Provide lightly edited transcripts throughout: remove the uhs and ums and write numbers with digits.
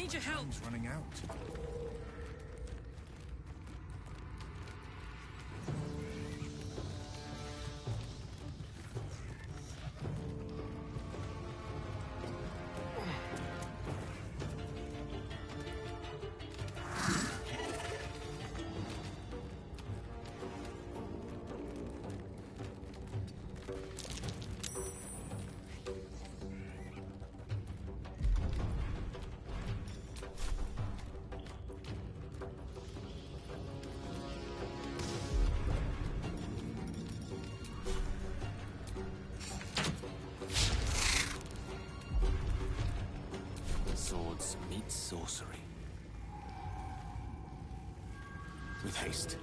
need your help. Time's running out. Swords meet sorcery. With haste.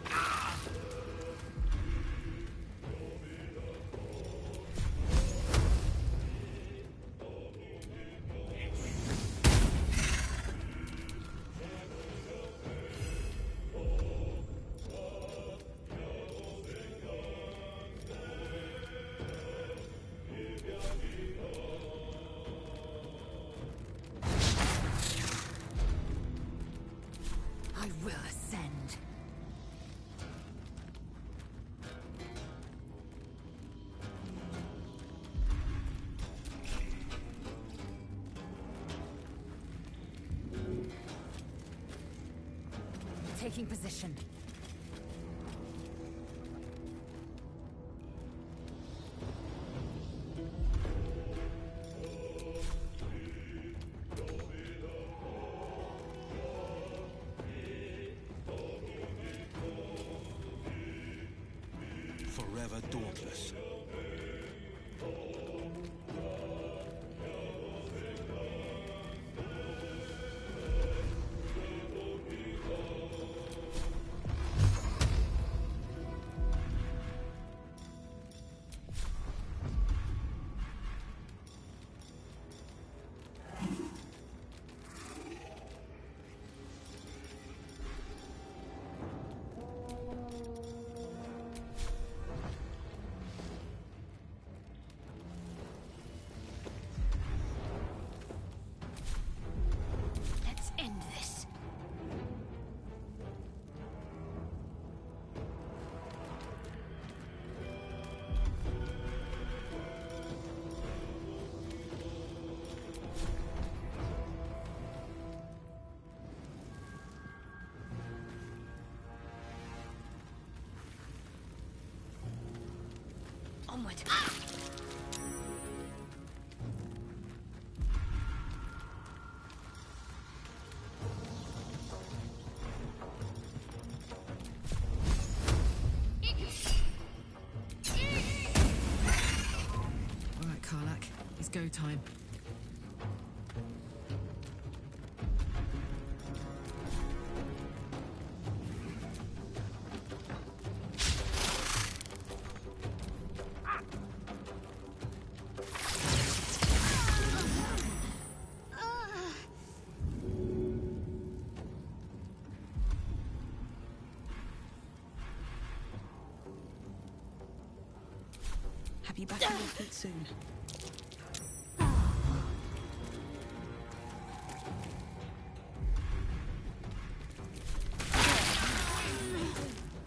I will ascend. Taking position. Forever dauntless. Let's end this. Onward. All right, Karlak. It's go time. Have you back on your feet soon?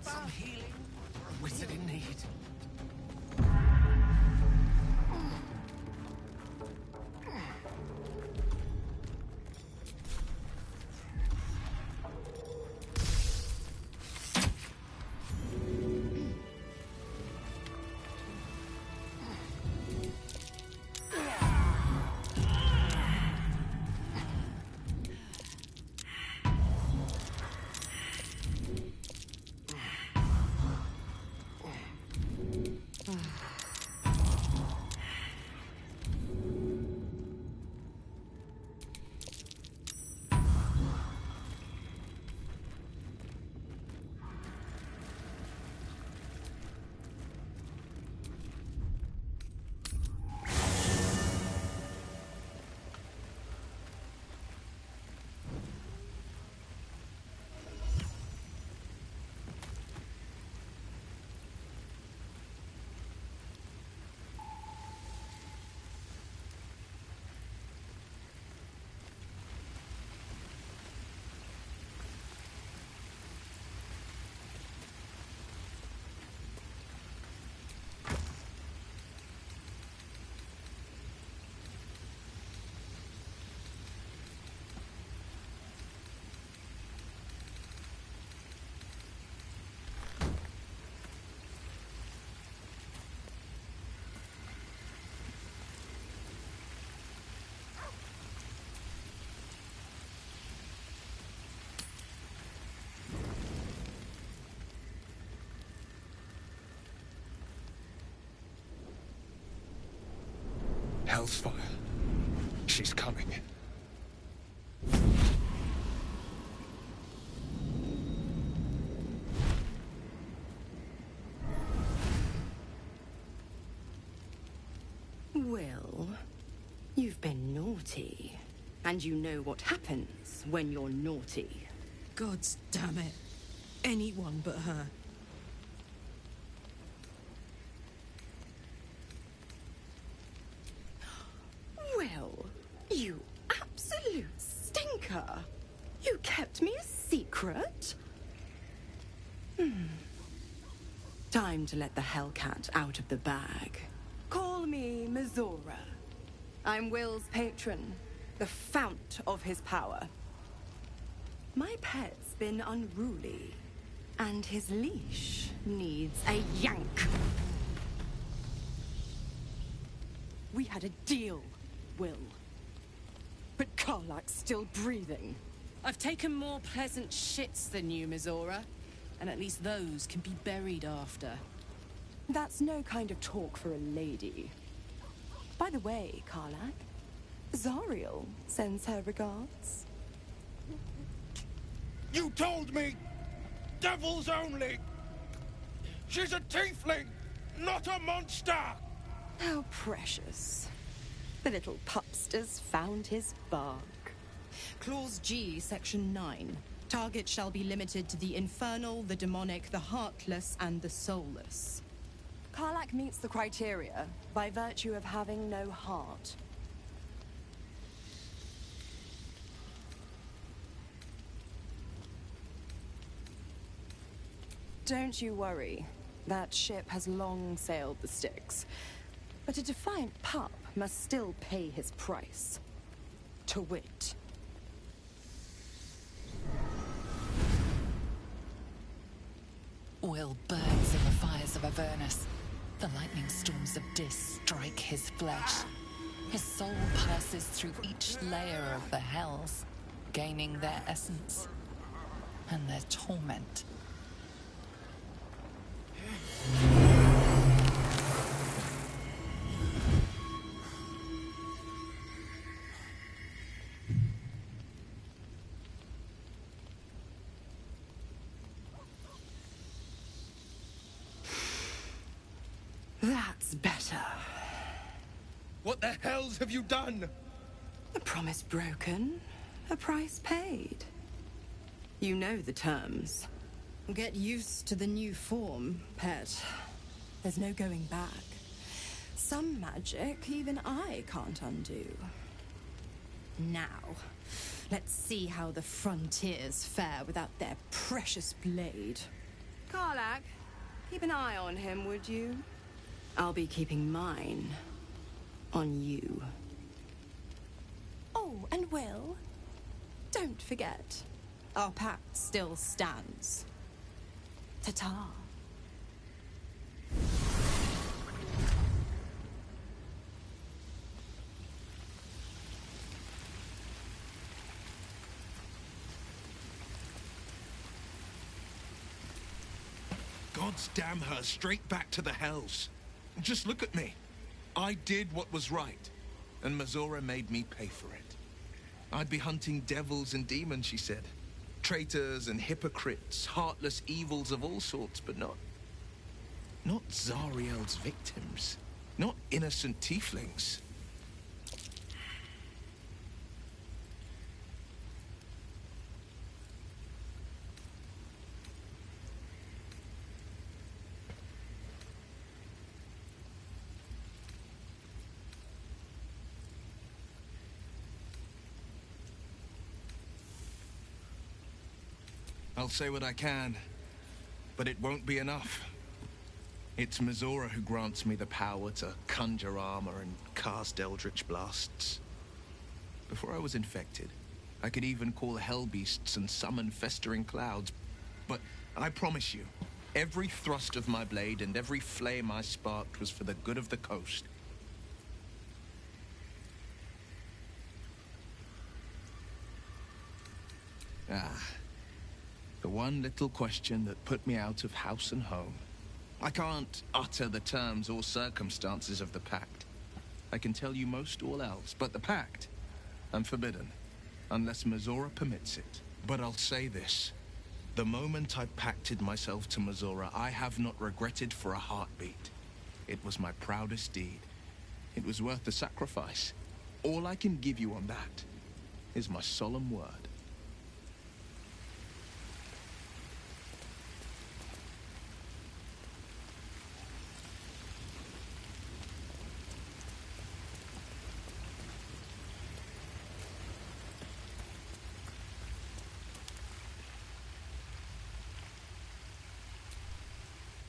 Some healing. A wizard in need. Hellfire. She's coming. Will, you've been naughty. And you know what happens when you're naughty. Gods damn it. Anyone but her. Will, you absolute stinker. You kept me a secret? Time to let the Hellcat out of the bag. Call me Mizora. I'm Will's patron, the fount of his power. My pet's been unruly, and his leash needs a yank. We had a deal, Will. But Karlak's still breathing. I've taken more pleasant shits than you, Mizora. And at least those can be buried after. That's no kind of talk for a lady. By the way, Karlak, Zariel sends her regards. You told me! Devils only! She's a tiefling, not a monster! How precious. The little pupster's found his bark. Clause G, Section 9. Target shall be limited to the infernal, the demonic, the heartless, and the soulless. Karlak meets the criteria by virtue of having no heart. Don't you worry. That ship has long sailed the Styx. But a defiant pup must still pay his price. To wit. Will burns in the fires of Avernus. The lightning storms of Dis strike his flesh. His soul passes through each layer of the hells, gaining their essence and their torment. That's better. What the hells have you done? A promise broken, a price paid. You know the terms. Get used to the new form, pet. There's no going back. Some magic even I can't undo. Now, let's see how the frontiers fare without their precious blade. Karlak, keep an eye on him, would you? I'll be keeping mine on you. Oh, and Will, don't forget, Our pact still stands. ta-ta. Gods damn her, straight back to the hells. Just look at me. I did what was right, and Mizora made me pay for it. I'd be hunting devils and demons, she said. Traitors and hypocrites, heartless evils of all sorts, but not Zariel's victims. Not innocent tieflings. I'll say what I can, but it won't be enough. It's Mizora who grants me the power to conjure armor and cast eldritch blasts. Before I was infected, I could even call hell beasts and summon festering clouds. But I promise you, every thrust of my blade and every flame I sparked was for the good of the coast. The one little question that put me out of house and home. I can't utter the terms or circumstances of the pact, I can tell you most all else, but the pact, I'm forbidden, unless Mizora permits it. But I'll say this. The moment I pacted myself to Mizora, I have not regretted for a heartbeat. It was my proudest deed. It was worth the sacrifice. All I can give you on that is my solemn word.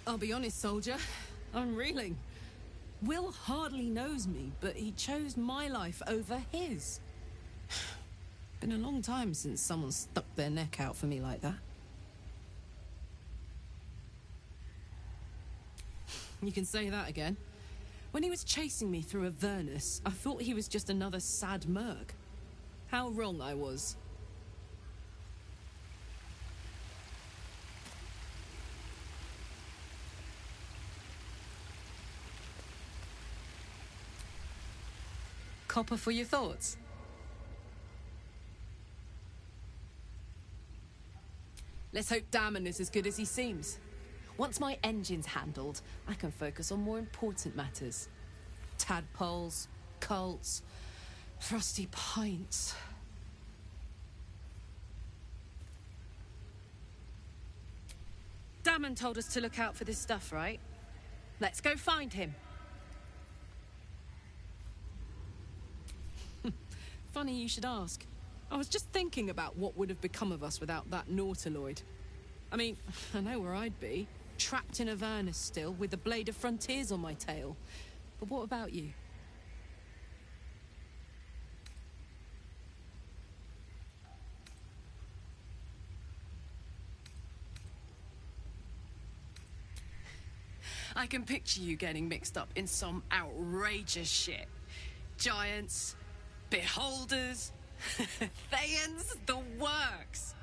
I'll be honest, soldier. I'm reeling. Will hardly knows me, but he chose my life over his. Been a long time since someone stuck their neck out for me like that. You can say that again. When he was chasing me through Avernus, I thought he was just another sad merc. How wrong I was. Copper for your thoughts? Let's hope Damon is as good as he seems. Once my engine's handled, I can focus on more important matters. Tadpoles, cults, frosty pints. Damon told us to look out for this stuff, right? Let's go find him. Funny you should ask. I was just thinking about what would have become of us without that Nautiloid. I mean, I know where I'd be. Trapped in Avernus still, with the Blade of Frontiers on my tail. But what about you? I can picture you getting mixed up in some outrageous shit. Giants, beholders, Thayans, the works.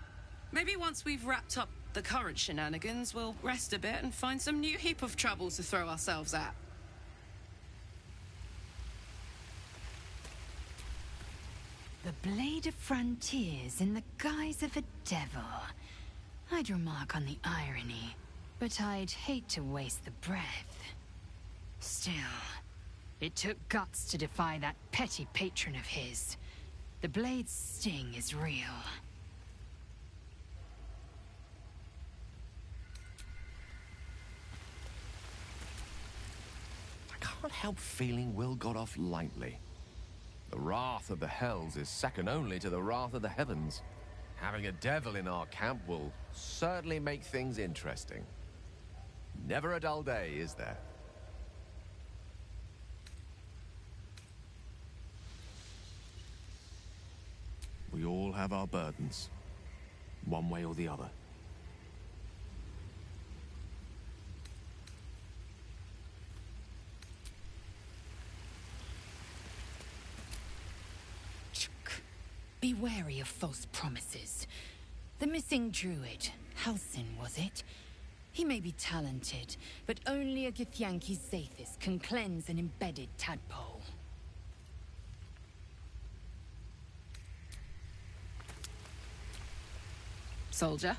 Maybe once we've wrapped up the current shenanigans, we'll rest a bit and find some new heap of troubles to throw ourselves at. The Blade of Frontiers in the guise of a devil. I'd remark on the irony, but I'd hate to waste the breath. Still, it took guts to defy that petty patron of his. The Blade's sting is real. I can't help feeling Will got off lightly. The wrath of the Hells is second only to the wrath of the heavens. Having a devil in our camp will certainly make things interesting. Never a dull day, is there? We all have our burdens, one way or the other. Be wary of false promises. The missing druid, Halsin, was it? He may be talented, but only a Githyanki Zathis can cleanse an embedded tadpole. Soldier?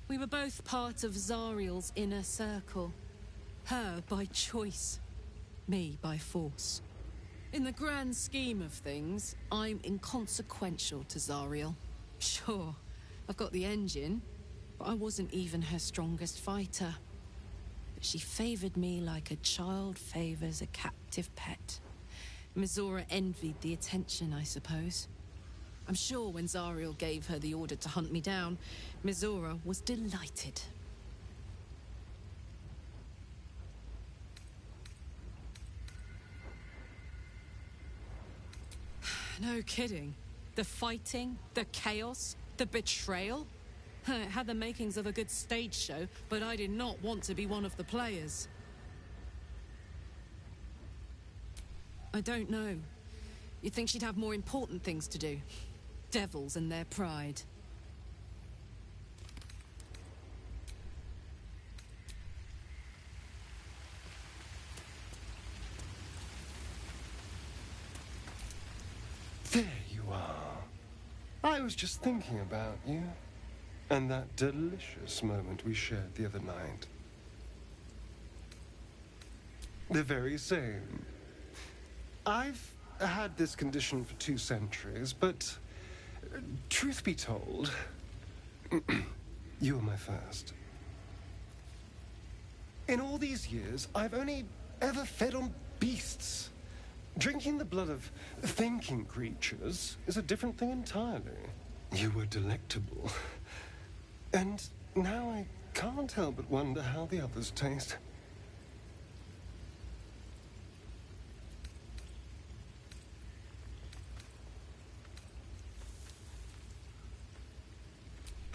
We were both part of Zariel's inner circle. Her by choice, me by force. In the grand scheme of things, I'm inconsequential to Zariel. Sure, I've got the engine, but I wasn't even her strongest fighter. But she favored me like a child favors a captive pet. Mizora envied the attention, I suppose. I'm sure when Zariel gave her the order to hunt me down, Mizora was delighted. No kidding. The fighting, the chaos, the betrayal. It had the makings of a good stage show, but I did not want to be one of the players. I don't know. You'd think she'd have more important things to do. Devils and their pride. There you are. I was just thinking about you. And that delicious moment we shared the other night. The very same. I've had this condition for 2 centuries, but truth be told, you were my first. In all these years, I've only ever fed on beasts. Drinking the blood of thinking creatures is a different thing entirely. You were delectable. And now I can't help but wonder how the others taste.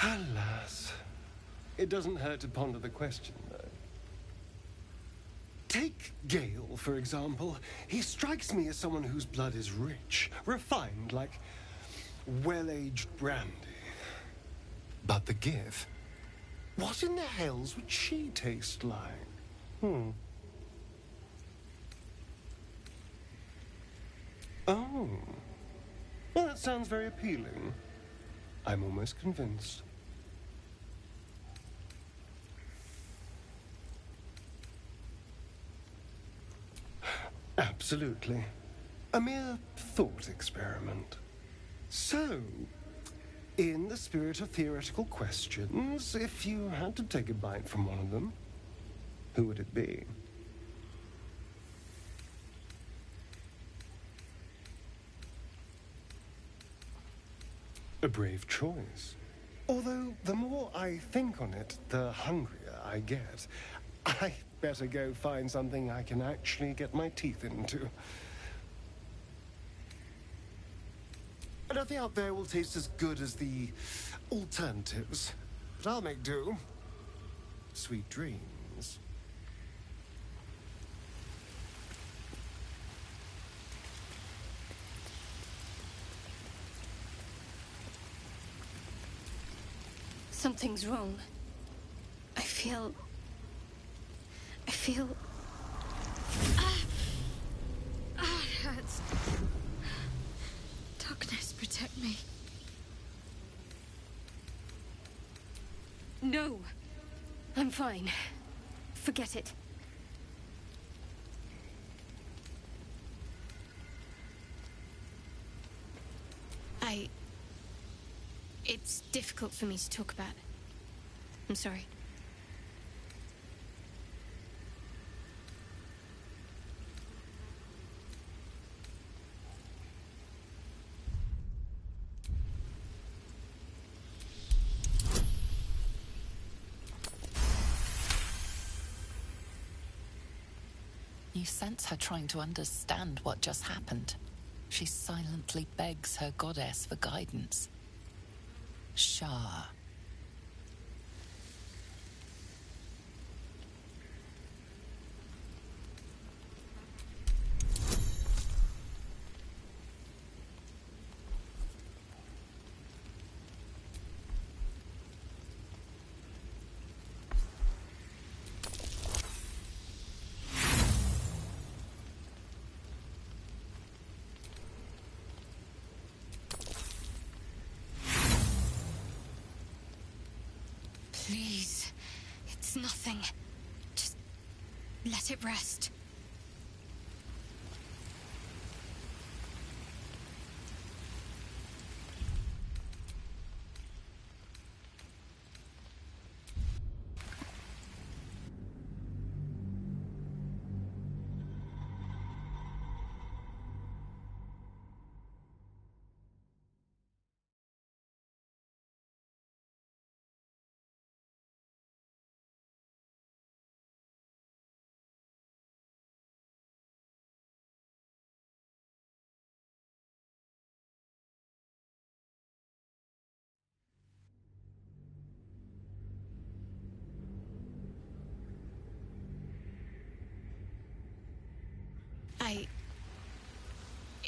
Alas. It doesn't hurt to ponder the question, though. Take Gale, for example. He strikes me as someone whose blood is rich, refined, like well-aged brandy. But the Gith? What in the hells would she taste like? Oh. Well, that sounds very appealing. I'm almost convinced. Absolutely. A mere thought experiment. So, in the spirit of theoretical questions, if you had to take a bite from one of them, who would it be? A brave choice. Although, the more I think on it, the hungrier I get. I better go find something I can actually get my teeth into. Nothing out there will taste as good as the alternatives. But I'll make do. Sweet dreams. Something's wrong. I feel... it hurts. Darkness, protect me. No. I'm fine. Forget it. It's difficult for me to talk about. I'm sorry. You sense her trying to understand what just happened. She silently begs her goddess for guidance. Shah. Please. It's nothing. Just let it rest.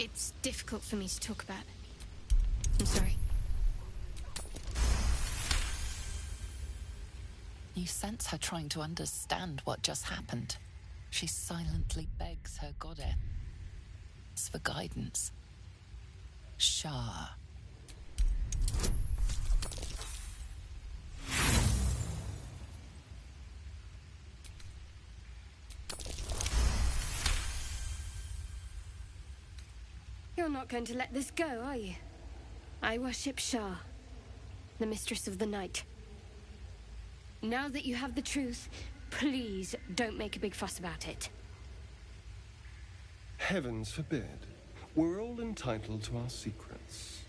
It's difficult for me to talk about. I'm sorry. You sense her trying to understand what just happened. She silently begs her goddess for guidance. Shah. You're not going to let this go, are you? I worship Shah, the mistress of the night. Now that you have the truth, please don't make a big fuss about it. Heavens forbid. We're all entitled to our secrets.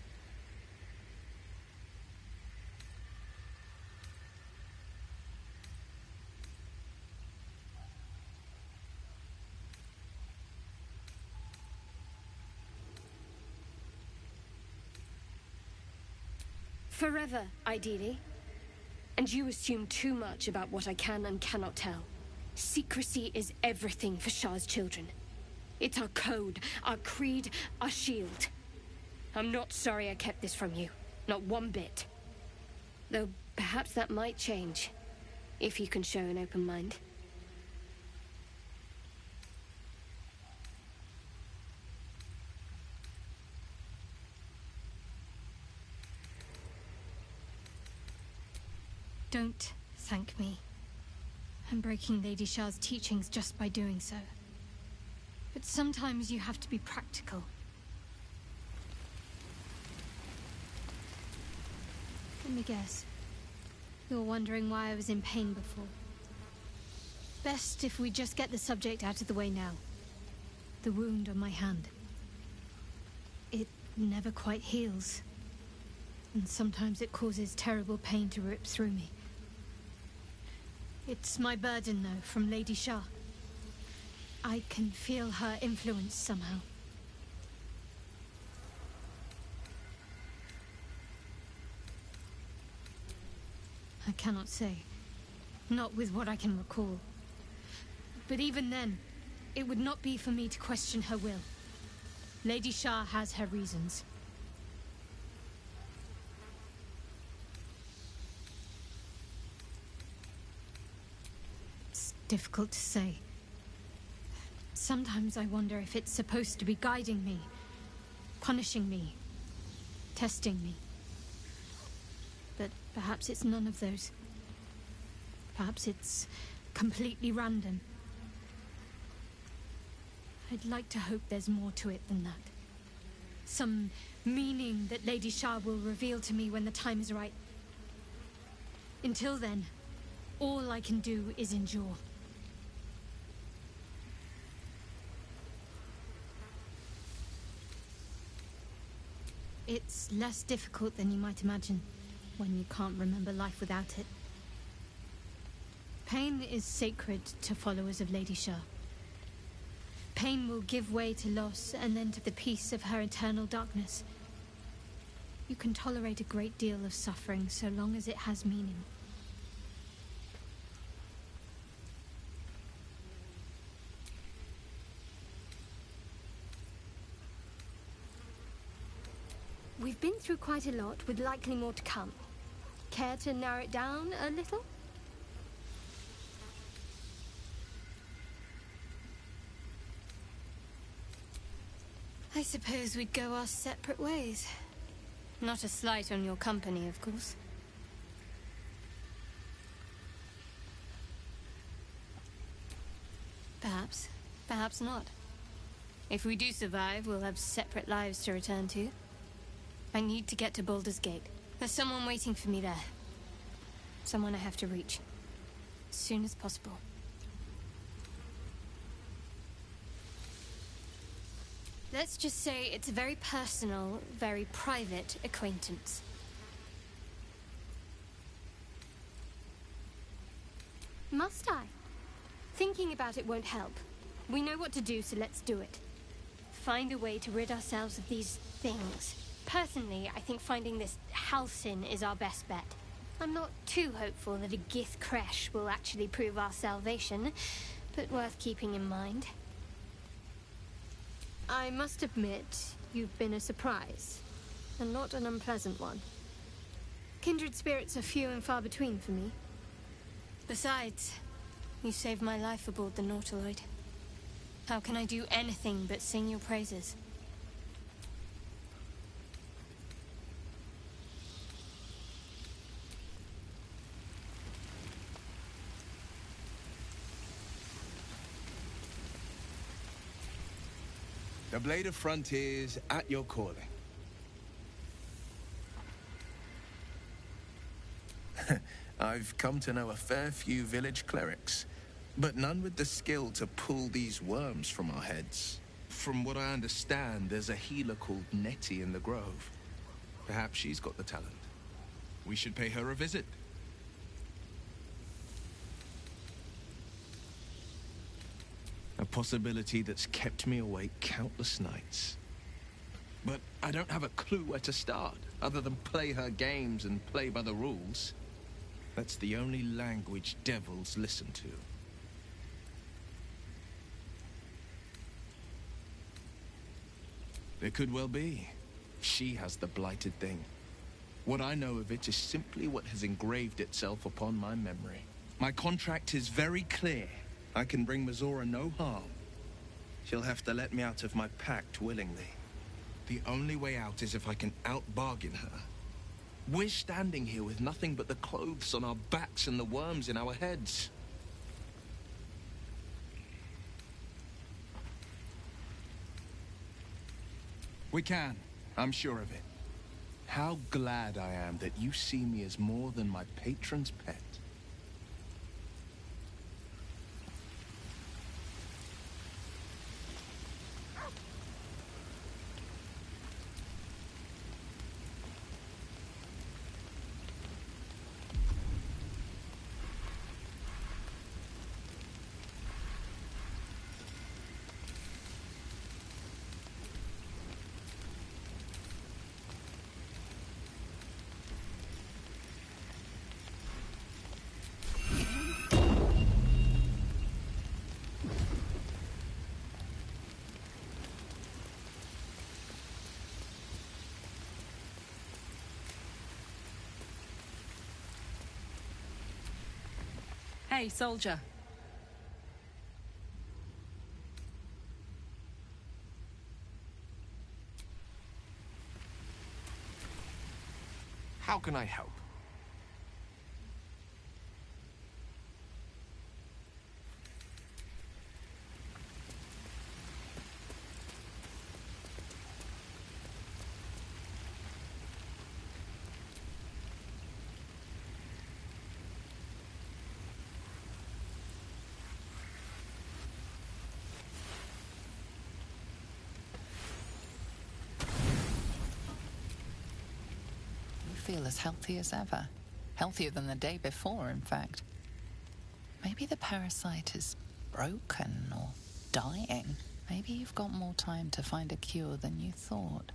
Forever, ideally. And you assume too much about what I can and cannot tell. Secrecy is everything for Shah's children. It's our code, our creed, our shield. I'm not sorry I kept this from you. Not one bit. Though perhaps that might change, if you can show an open mind. Don't thank me. I'm breaking Lady Shah's teachings just by doing so. But sometimes you have to be practical. Let me guess. You're wondering why I was in pain before. Best if we just get the subject out of the way now. The wound on my hand. It never quite heals. And sometimes it causes terrible pain to rip through me. It's my burden, though, from Lady Shah. I can feel her influence somehow. I cannot say. Not with what I can recall. But even then, it would not be for me to question her will. Lady Shah has her reasons. It's difficult to say. Sometimes I wonder if it's supposed to be guiding me, punishing me, testing me. But perhaps it's none of those. Perhaps it's completely random. I'd like to hope there's more to it than that. Some meaning that Lady Shah will reveal to me when the time is right. Until then, all I can do is endure. It's less difficult than you might imagine when you can't remember life without it. Pain is sacred to followers of Lady Shah. Pain will give way to loss and then to the peace of her eternal darkness. You can tolerate a great deal of suffering so long as it has meaning. We've been through quite a lot, with likely more to come. Care to narrow it down a little? I suppose we'd go our separate ways. Not a slight on your company, of course. Perhaps. Perhaps not. If we do survive, we'll have separate lives to return to. I need to get to Baldur's Gate. There's someone waiting for me there. Someone I have to reach. As soon as possible. Let's just say it's a very personal, very private acquaintance. Must I? Thinking about it won't help. We know what to do, so let's do it. Find a way to rid ourselves of these things. Personally, I think finding this Halcyon is our best bet. I'm not too hopeful that a Gith crash will actually prove our salvation, but worth keeping in mind. I must admit, you've been a surprise, and not an unpleasant one. Kindred spirits are few and far between for me. Besides, you saved my life aboard the Nautiloid. How can I do anything but sing your praises? The Blade of Frontiers at your calling. I've come to know a fair few village clerics, but none with the skill to pull these worms from our heads. From what I understand, there's a healer called Nettie in the Grove. Perhaps she's got the talent. We should pay her a visit. A possibility that's kept me awake countless nights. But I don't have a clue where to start, other than play her games and play by the rules. That's the only language devils listen to. It could well be. She has the blighted thing. What I know of it is simply what has engraved itself upon my memory. My contract is very clear. I can bring Mizora no harm. She'll have to let me out of my pact willingly. The only way out is if I can out-bargain her. We're standing here with nothing but the clothes on our backs and the worms in our heads. We can. I'm sure of it. How glad I am that you see me as more than my patron's pet. Hey, soldier. How can I help? Feel as healthy as ever. Healthier than the day before, in fact. Maybe the parasite is broken or dying. Maybe you've got more time to find a cure than you thought.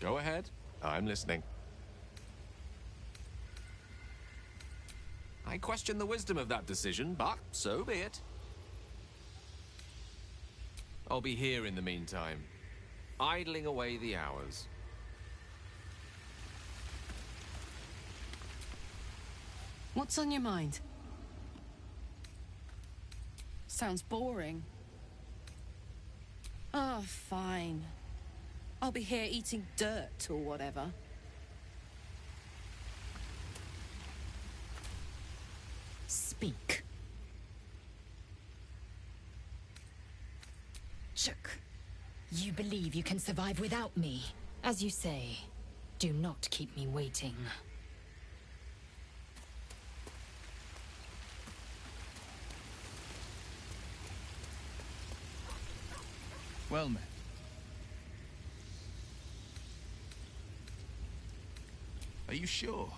Go ahead. I'm listening. I question the wisdom of that decision, but so be it. I'll be here in the meantime, idling away the hours. What's on your mind? Sounds boring. Oh, fine. I'll be here eating dirt or whatever. Speak. Chook. You believe you can survive without me. As you say, do not keep me waiting. Well met. Are you sure?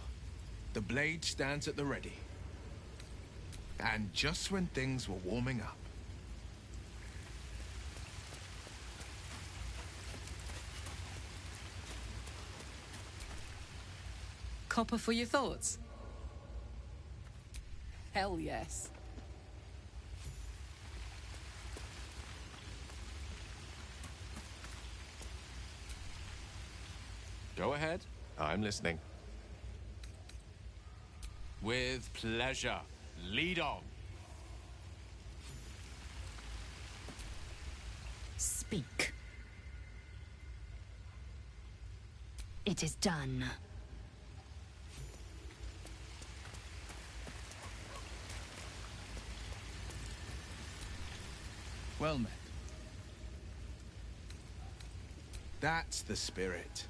The blade stands at the ready. And just when things were warming up. Copper for your thoughts? Hell yes. Go ahead. I'm listening. With pleasure. Lead on. Speak. It is done. Well met. That's the spirit.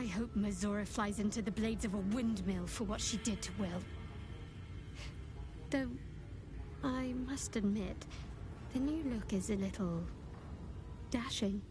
I hope Mazora flies into the blades of a windmill for what she did to Will. Though, I must admit, the new look is a little dashing.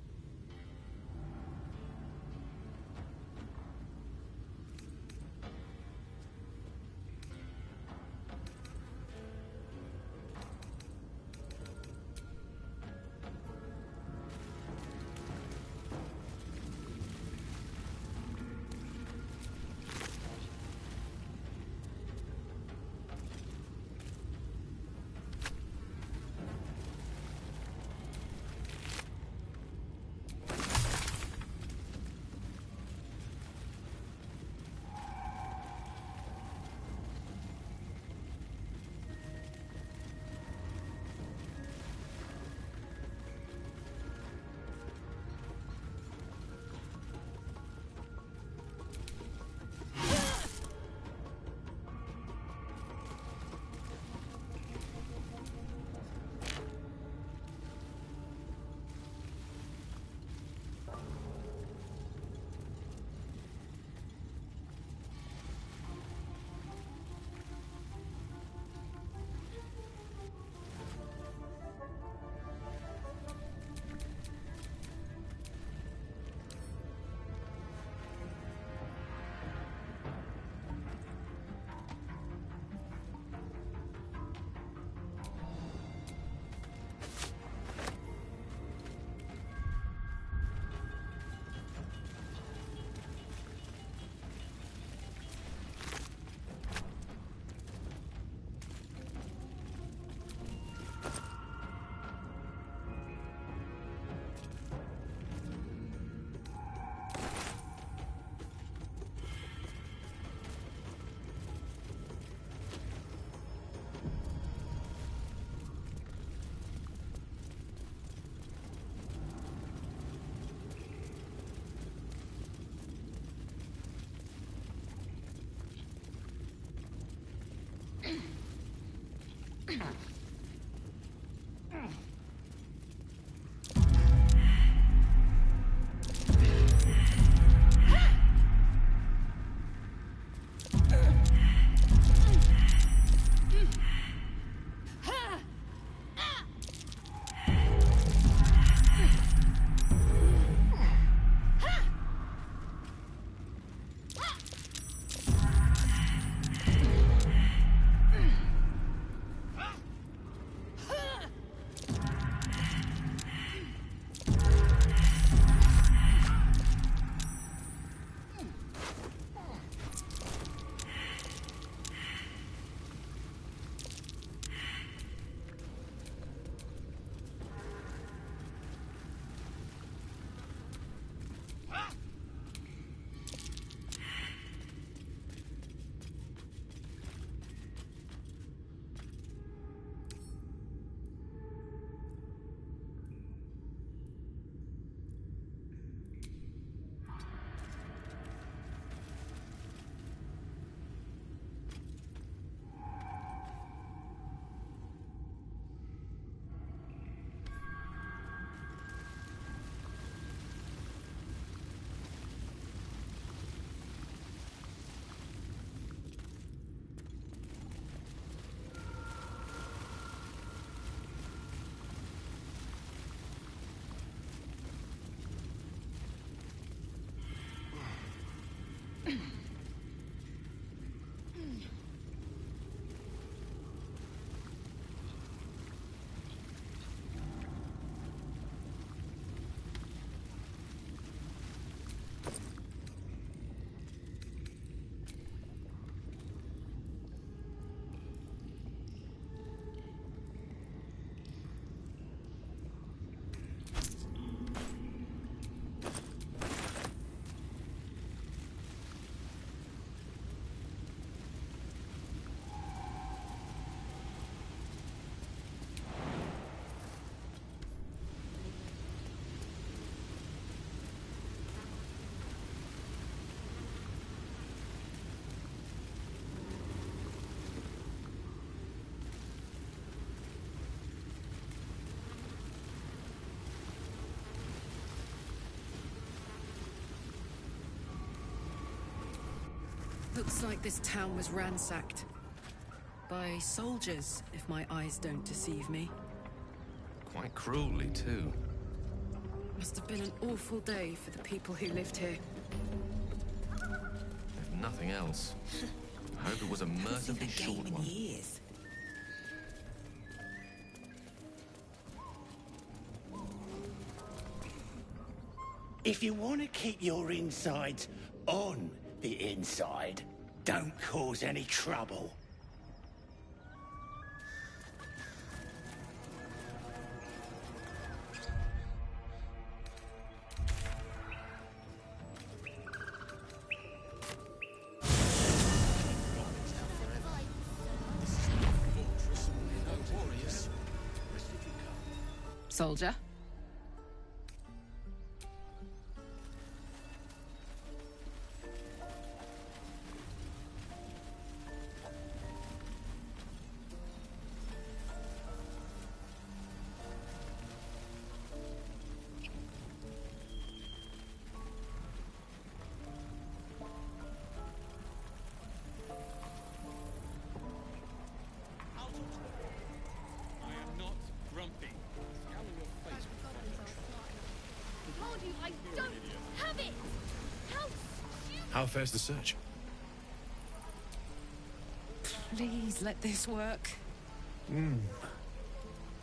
Looks like this town was ransacked. By soldiers, if my eyes don't deceive me. Quite cruelly, too. Must have been an awful day for the people who lived here. If nothing else, I hope it was a mercifully short one. If you want to keep your insides on the inside, don't cause any trouble. Soldier? How fares the search? Please let this work.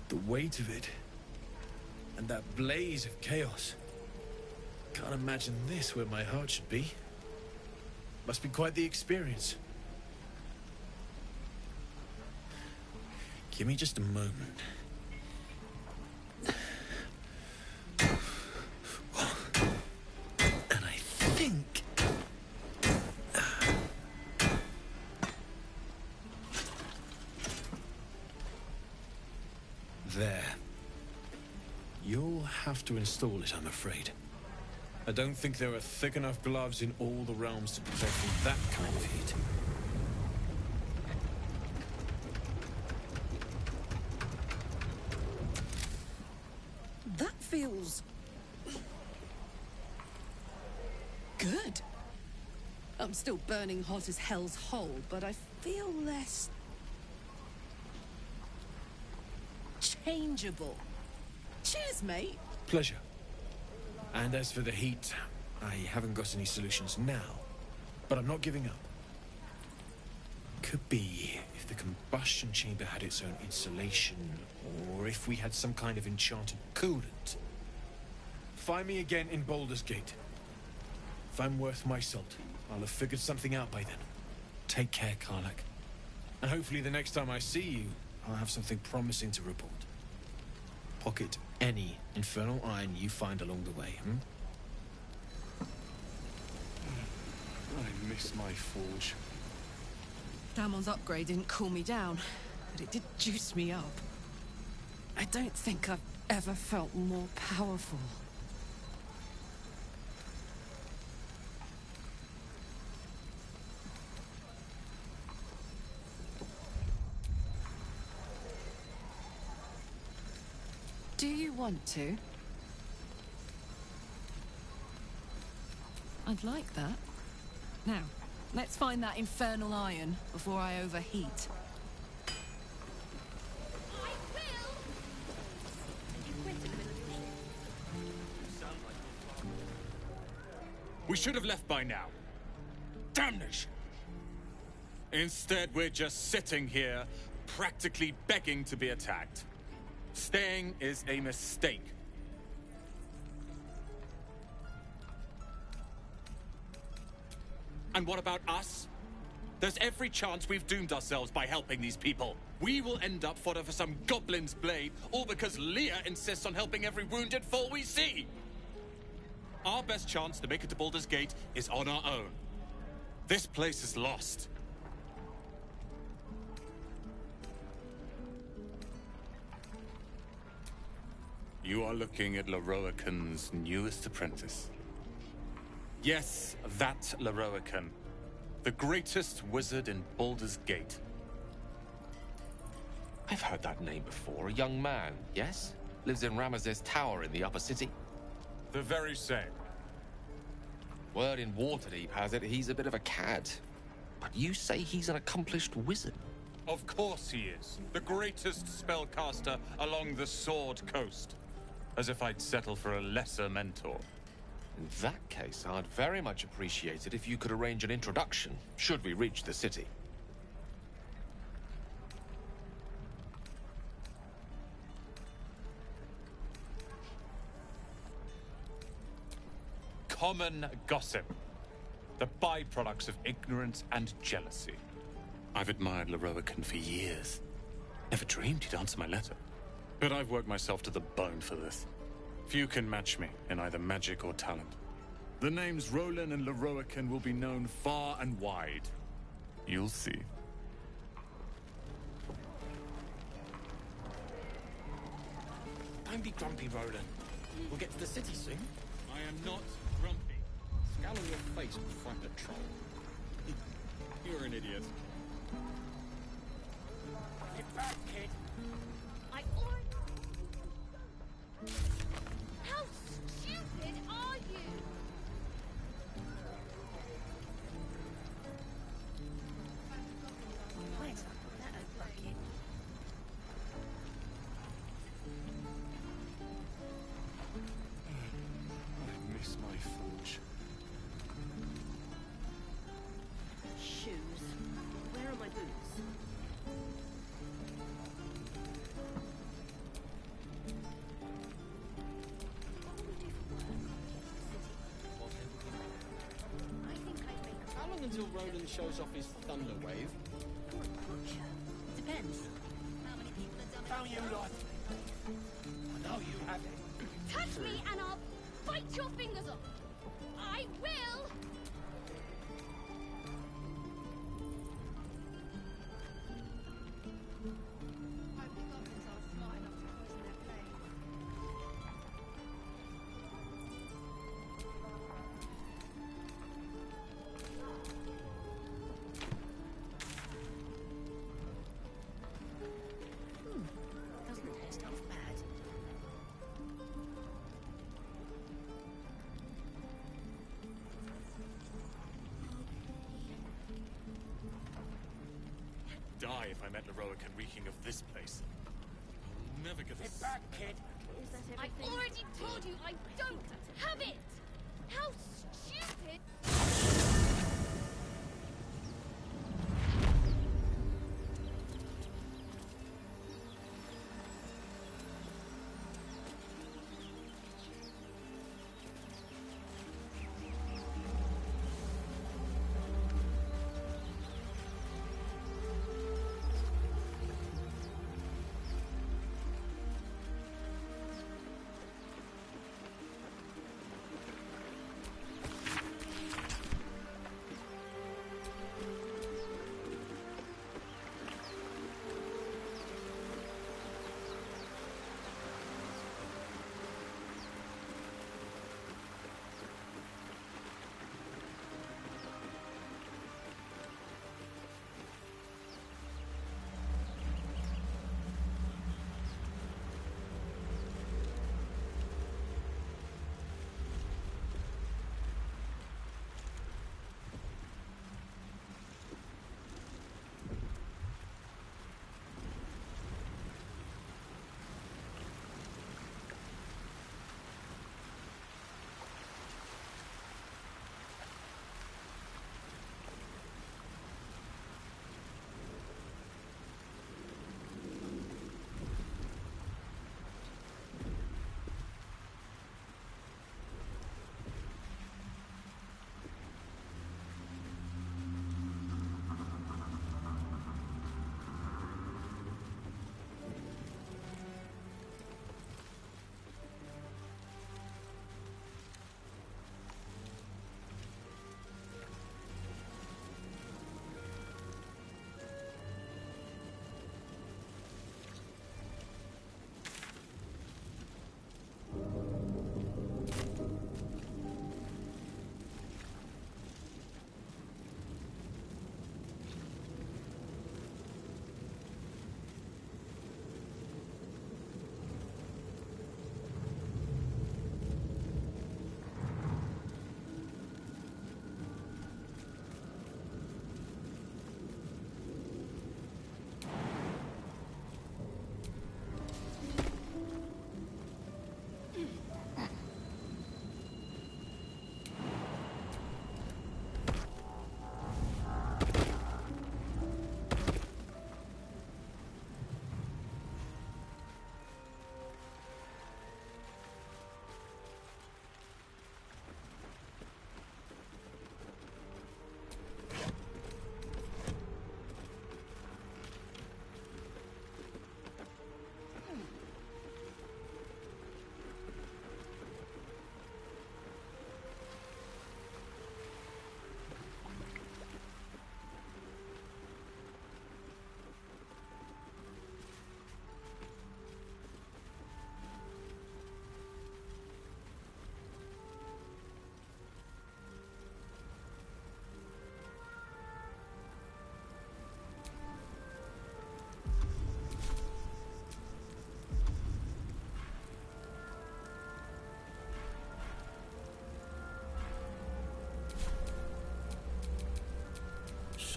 The weight of it. And that blaze of chaos. Can't imagine this where my heart should be. Must be quite the experience. Give me just a moment. And I think... There. You'll have to install it, I'm afraid. I don't think there are thick enough gloves in all the realms to protect from that kind of heat. That feels... good. I'm still burning hot as hell's hole, but I feel less... changeable. Cheers, mate. Pleasure. And as for the heat, I haven't got any solutions now, but I'm not giving up. Could be if the combustion chamber had its own insulation, or if we had some kind of enchanted coolant. Find me again in Baldur's Gate. If I'm worth my salt, I'll have figured something out by then. Take care, Karlak. And hopefully the next time I see you, I'll have something promising to report. Pocket any infernal iron you find along the way, I miss my forge. Damon's upgrade didn't cool me down, but it did juice me up. I don't think I've ever felt more powerful. Do you want to? I'd like that. Now, let's find that infernal iron before I overheat. We should have left by now. Damnation! Instead, we're just sitting here, practically begging to be attacked. Staying is a mistake. And what about us? There's every chance we've doomed ourselves by helping these people. We will end up fodder for some goblin's blade, all because Leah insists on helping every wounded foe we see. Our best chance to make it to Baldur's Gate is on our own. This place is lost. You are looking at Leroican's newest apprentice. Yes, that Leroican. The greatest wizard in Baldur's Gate. I've heard that name before. A young man, yes? Lives in Ramesses Tower in the upper city. The very same. Word in Waterdeep has it he's a bit of a cad. But you say he's an accomplished wizard. Of course he is. The greatest spellcaster along the Sword Coast. As if I'd settle for a lesser mentor. In that case, I'd very much appreciate it if you could arrange an introduction, should we reach the city. Common gossip. The byproducts of ignorance and jealousy. I've admired Leroican for years. Never dreamed he'd answer my letter. But I've worked myself to the bone for this. Few can match me in either magic or talent. The names Roland and Leroican will be known far and wide. You'll see. Don't be grumpy, Roland. We'll get to the city soon. I am not grumpy. Scowl on your face will frighten a troll. You're an idiot. Get back, kid. I already... How stupid are you? Where's that bucket? I miss my forge. Shoes. Where are my boots? How long until Roland shows off his thunder wave? Depends. Don't you like it? I know you have it. Touch me and I'll bite your fingers off. I will. Doesn't taste half bad. Die if I met Leroican reeking of this place. I'll never get this. Get back, kid. I already told you I don't have it! How stupid!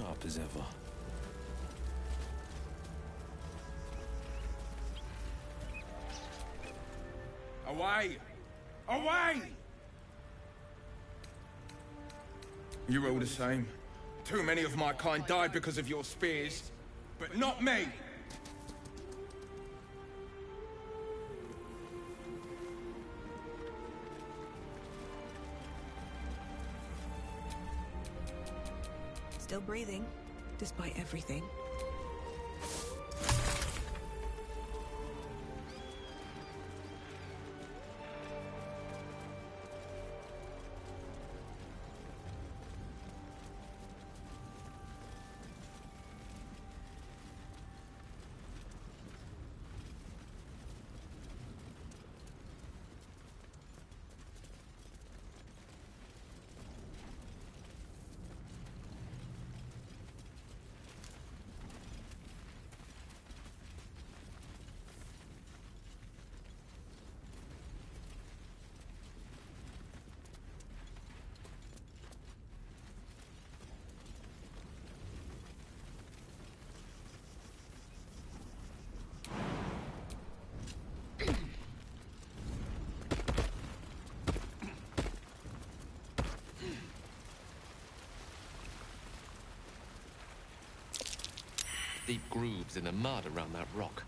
sharp as ever. Away! Away! You're all the same. Too many of my kind died because of your spears, but not me! Still breathing, despite everything. Deep grooves in the mud around that rock.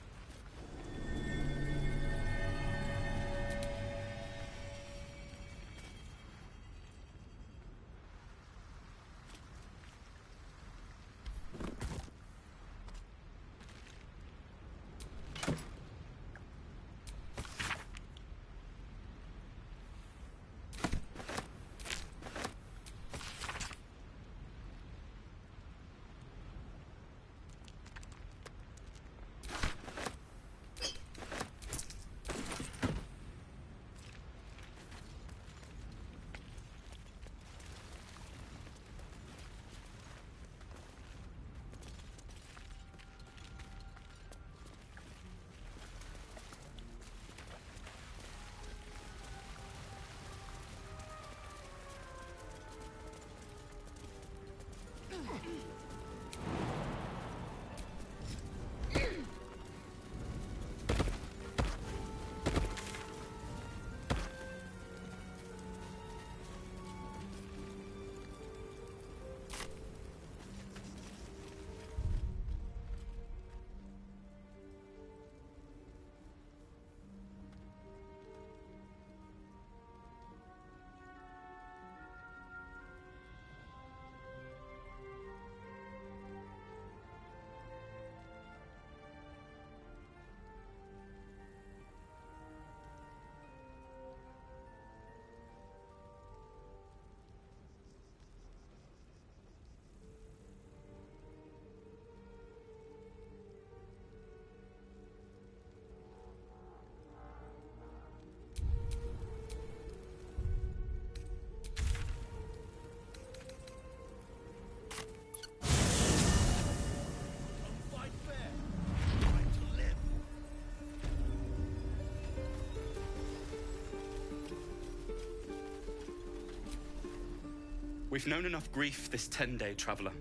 We've known enough grief this 10-day traveler.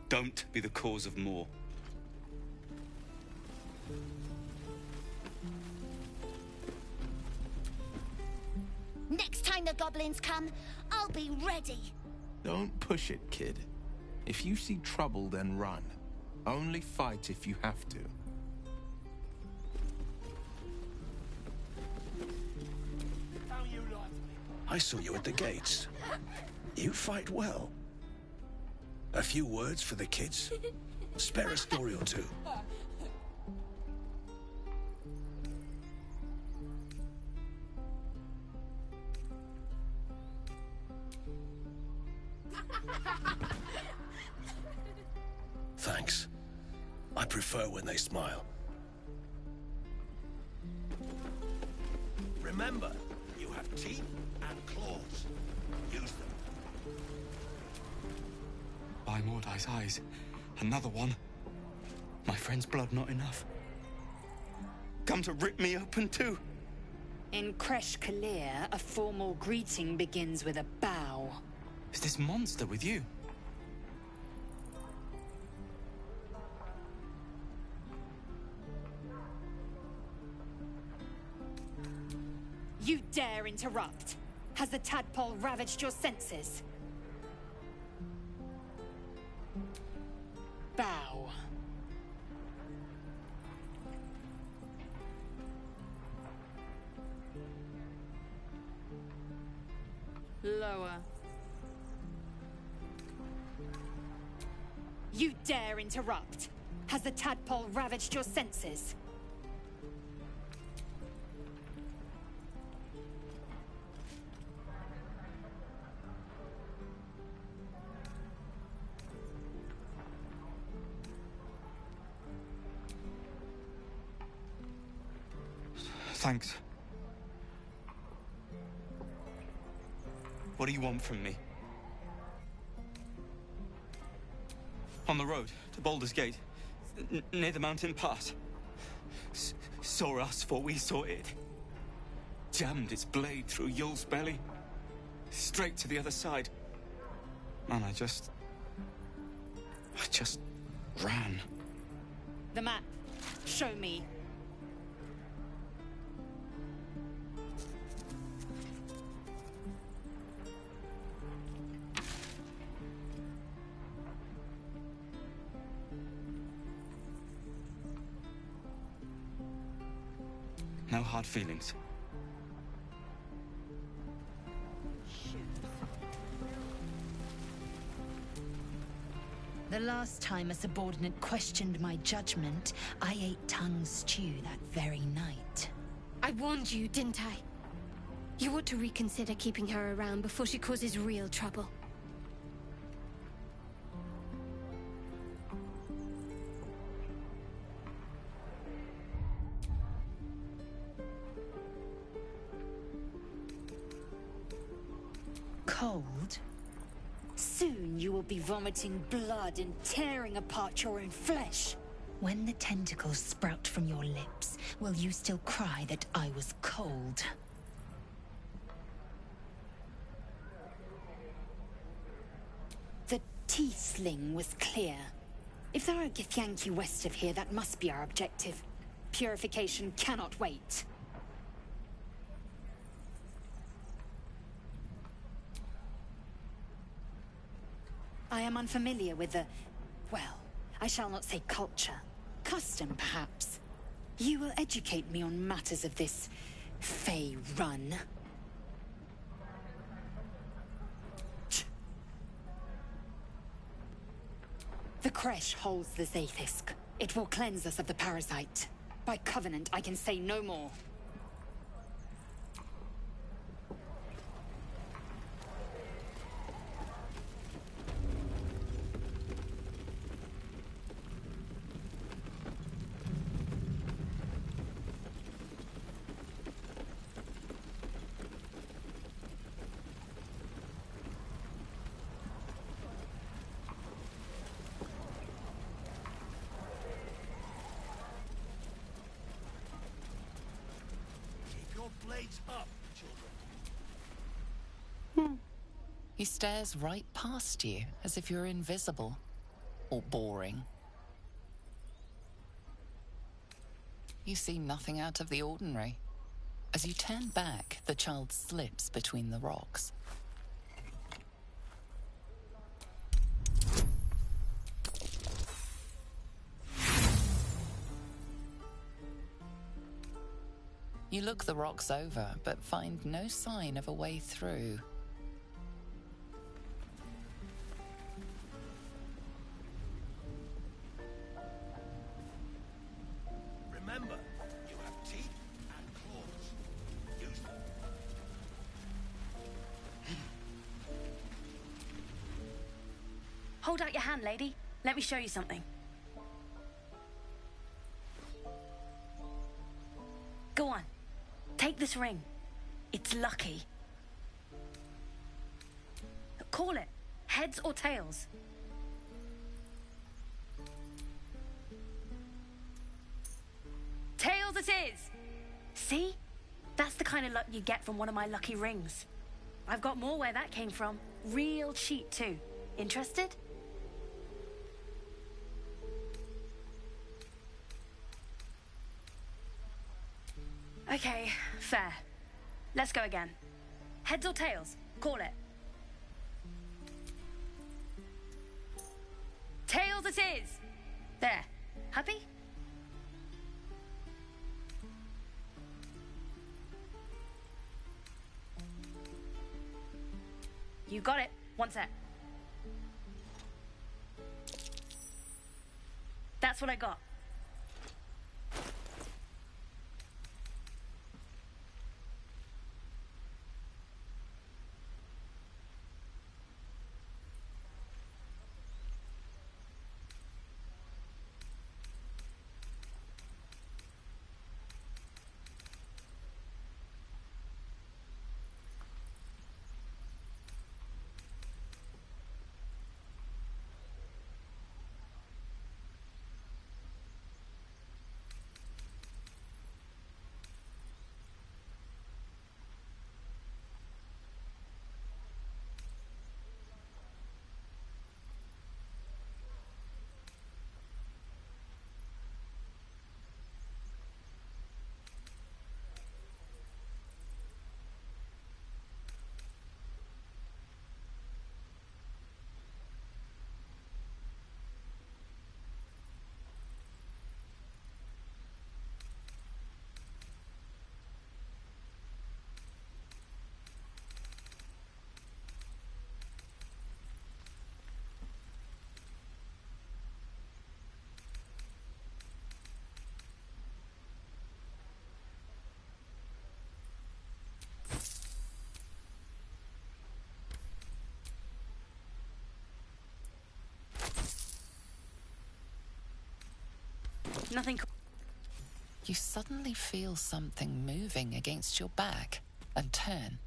Don't be the cause of more. Next time the goblins come, I'll be ready. Don't push it, kid. If you see trouble, then run. Only fight if you have to. I saw you at the gates. You fight well. A few words for the kids? Spare a story or two. Thanks. I prefer when they smile. Remember, you have teeth and claws. Use them. By Mordai's eyes, another one. My friend's blood not enough. Come to rip me open too. In Kresh Kalir, a formal greeting begins with a bow. Is this monster with you? You dare interrupt? Has the tadpole ravaged your senses? Bow. Lower. You dare interrupt? Has the tadpole ravaged your senses? Thanks. What do you want from me? On the road to Baldur's Gate, near the mountain pass. Saw us before we saw it. Jammed its blade through Yul's belly. Straight to the other side. Man, I just ran. The map. Show me. No hard feelings. The last time a subordinate questioned my judgment, I ate tongue stew that very night. I warned you, didn't I? You ought to reconsider keeping her around before she causes real trouble. Cold? Soon you will be vomiting blood and tearing apart your own flesh. When the tentacles sprout from your lips, will you still cry that I was cold? The T-sling was clear. If there are Githyanki west of here, that must be our objective. Purification cannot wait. I am unfamiliar with the... well, I shall not say culture. Custom, perhaps. You will educate me on matters of this... Fey run. The creche holds the Zaithisk. It will cleanse us of the parasite. By covenant, I can say no more. Blades up, children. He stares right past you, as if you're invisible. Or boring. You see nothing out of the ordinary. As you turn back, the child slips between the rocks. You look the rocks over, but find no sign of a way through. Remember, you have teeth and claws. Use them. Hold out your hand, lady. Let me show you something. Go on. Take this ring. It's lucky. Call it. Heads or tails? Tails it is! See? That's the kind of luck you get from one of my lucky rings. I've got more where that came from. Real cheap, too. Interested? Okay, fair. Let's go again. Heads or tails? Call it. Tails it is! There. Happy? You got it. One sec. That's what I got. Nothing. You suddenly feel something moving against your back and turn.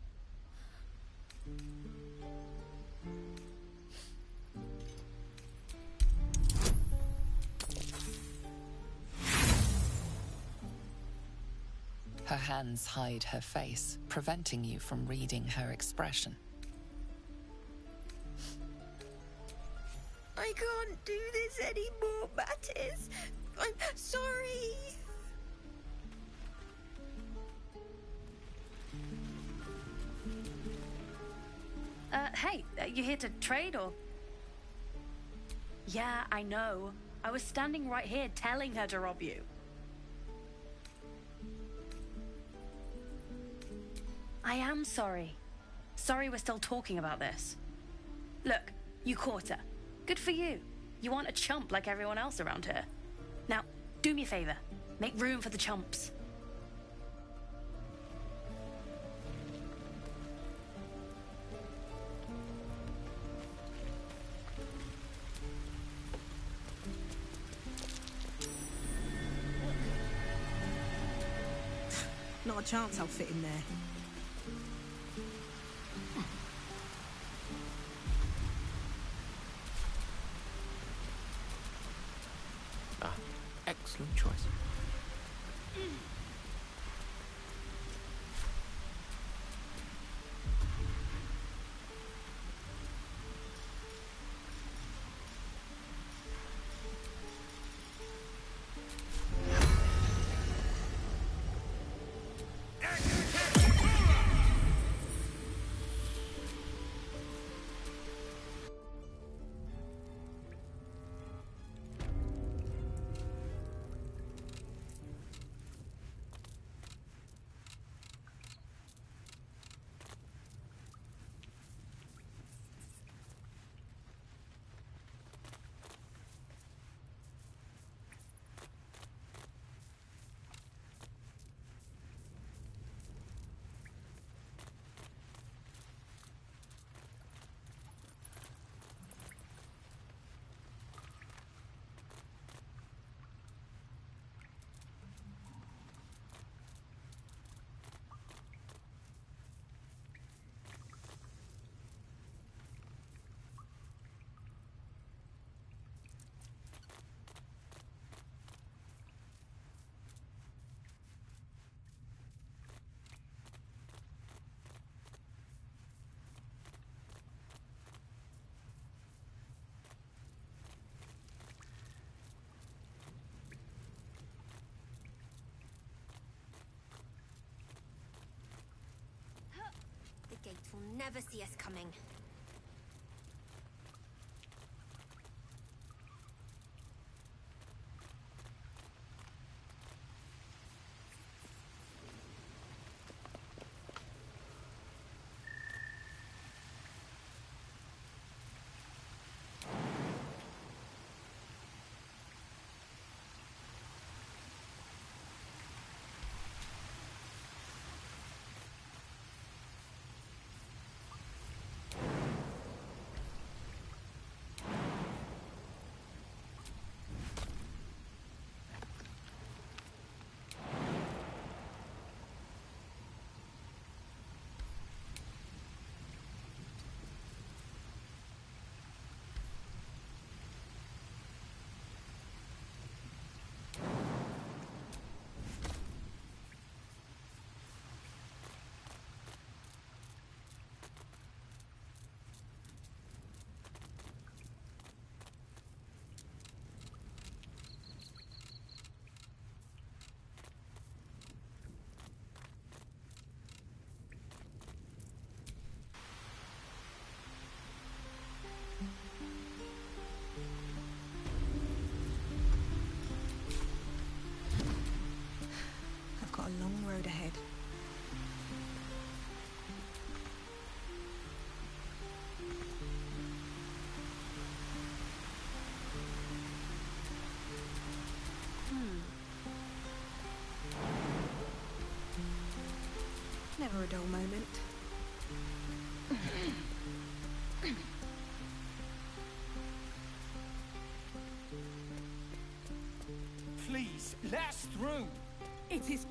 Her hands hide her face, preventing you from reading her expression. I can't do this anymore, Mattis. I'm sorry. Hey, you here to trade or? Yeah, I know. I was standing right here telling her to rob you. I am sorry. Sorry we're still talking about this. Look, you caught her. Good for you. You aren't a chump like everyone else around here. Now, do me a favor. Make room for the chumps. Not a chance I'll fit in there. Excellent choice. gate will never see us coming. I've got a long road ahead. Never a dull moment. Please, let us through. It is...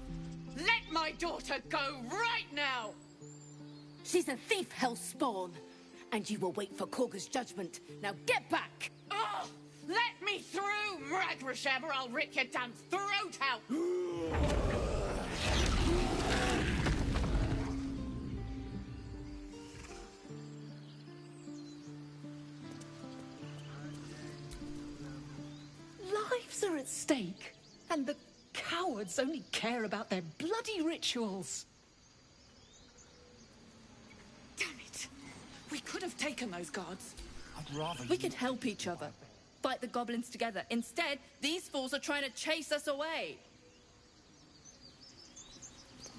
Let my daughter go right now! She's a thief, hellspawn. And you will wait for Korga's judgment. Now get back! Oh, let me through, Mragrasham, or I'll rip your damn throat out! Lives are at stake, and the cowards only care about their bloody rituals. Damn it! We could have taken those guards. I'd rather We could help each other. Fight the goblins together. Instead, these fools are trying to chase us away.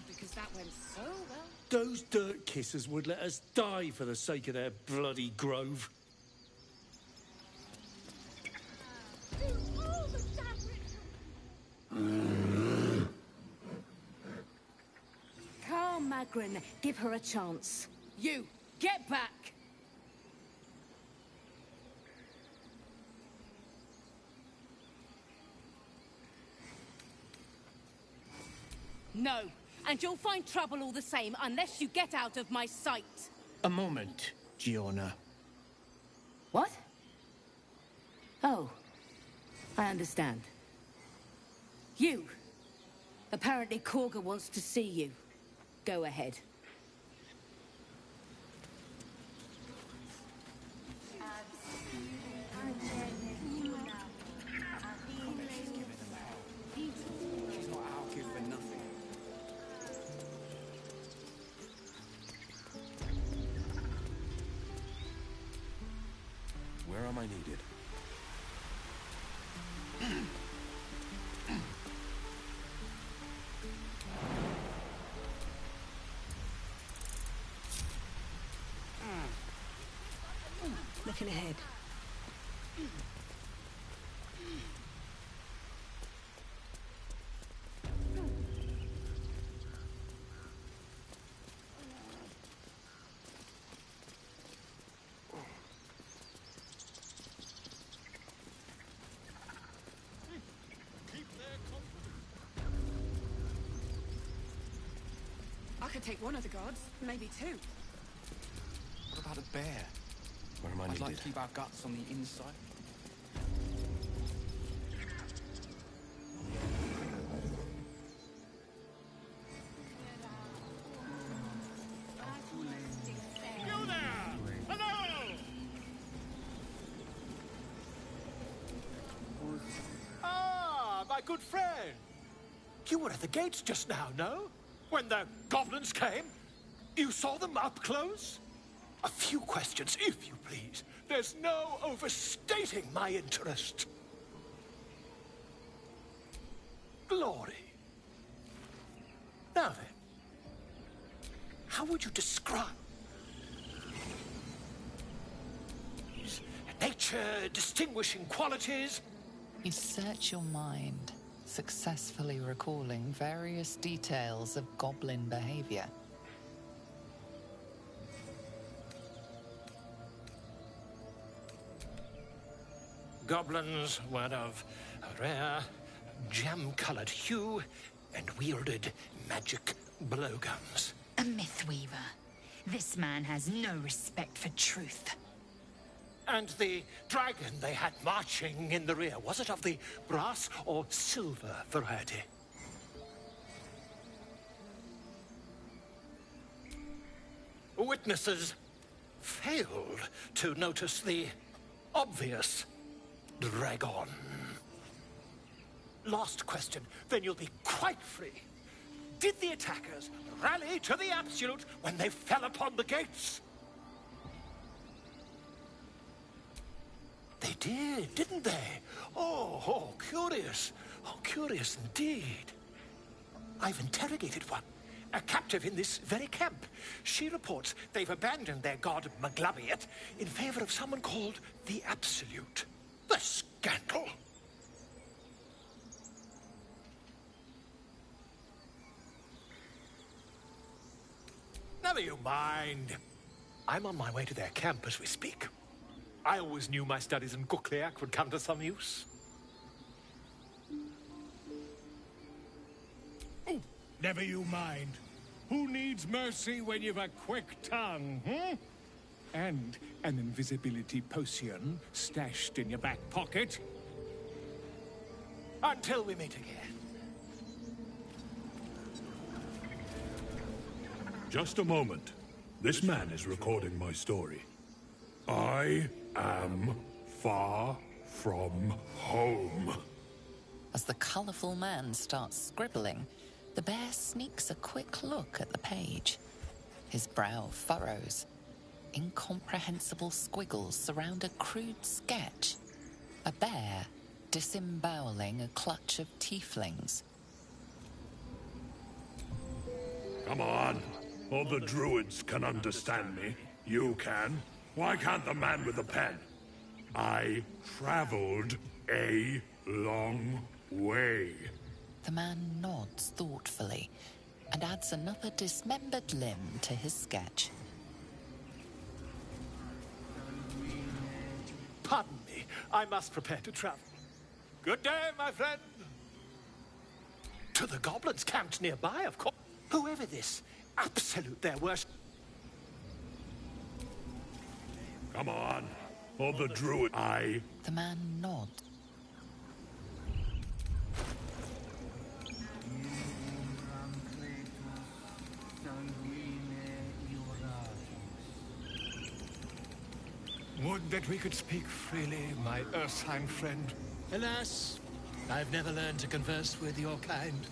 Because that went so well. Those dirt kissers would let us die for the sake of their bloody grove. Calm, Magrin. Give her a chance. You, get back! No, and you'll find trouble all the same unless you get out of my sight. A moment, Giona. What? Oh, I understand. You. Apparently Korga wants to see you. Go ahead. She's not out here for nothing. Where am I needed? Looking ahead. I could take one of the guards, maybe two. What about a bear? Where am I I'd needed? like to keep our guts on the inside. You there! Hello! Ah, my good friend. You were at the gates just now, no? When the goblins came? You saw them up close? A few questions, if you please. There's no overstating my interest. Glory. Now then, how would you describe his nature, distinguishing qualities? You search your mind, successfully recalling various details of goblin behavior. Goblins were of a rare, jam-colored hue and wielded magic blowguns. A mythweaver. This man has no respect for truth. And the dragon they had marching in the rear, was it of the brass or silver variety? Witnesses failed to notice the obvious dragon. Last question, then you'll be quite free. Did the attackers rally to the absolute when they fell upon the gates? They did, didn't they? Oh, curious. Oh, curious indeed. I've interrogated one, a captive in this very camp. She reports they've abandoned their god Maglabiet in favor of someone called the Absolute. The scandal! Never you mind. I'm on my way to their camp as we speak. I always knew my studies in Gukliak would come to some use. Oh, never you mind. Who needs mercy when you've a quick tongue, hmm? And an invisibility potion stashed in your back pocket? Until we meet again. Just a moment. This man is recording my story. I am far from home. As the colourful man starts scribbling, the bear sneaks a quick look at the page. His brow furrows. Incomprehensible squiggles surround a crude sketch. A bear disemboweling a clutch of tieflings. Come on. All the druids can understand me. You can. Why can't the man with the pen? I traveled a long way. The man nods thoughtfully and adds another dismembered limb to his sketch. Pardon me, I must prepare to travel. Good day, my friend. To the goblins camped nearby, of course. Whoever this absolute their worship. Come on. All the druid... The man nods. Would that we could speak freely, my Ursine friend. Alas, I've never learned to converse with your kind.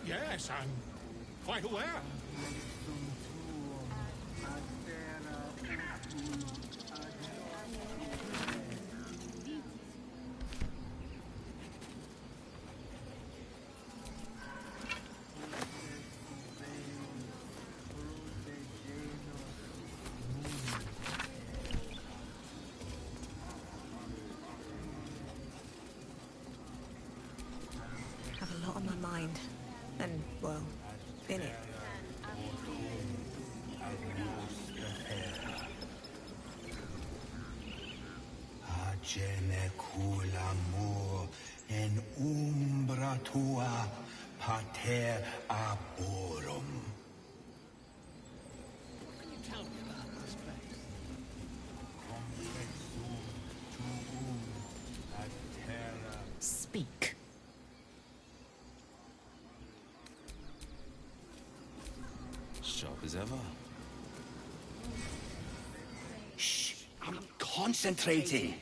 Yes, I'm quite aware. Have a lot on my mind. And, well, in it. Agene culamur en umbra tua pater aborum. What can you tell me about this place? Speak. Sharp as ever. Shh, I'm concentrating.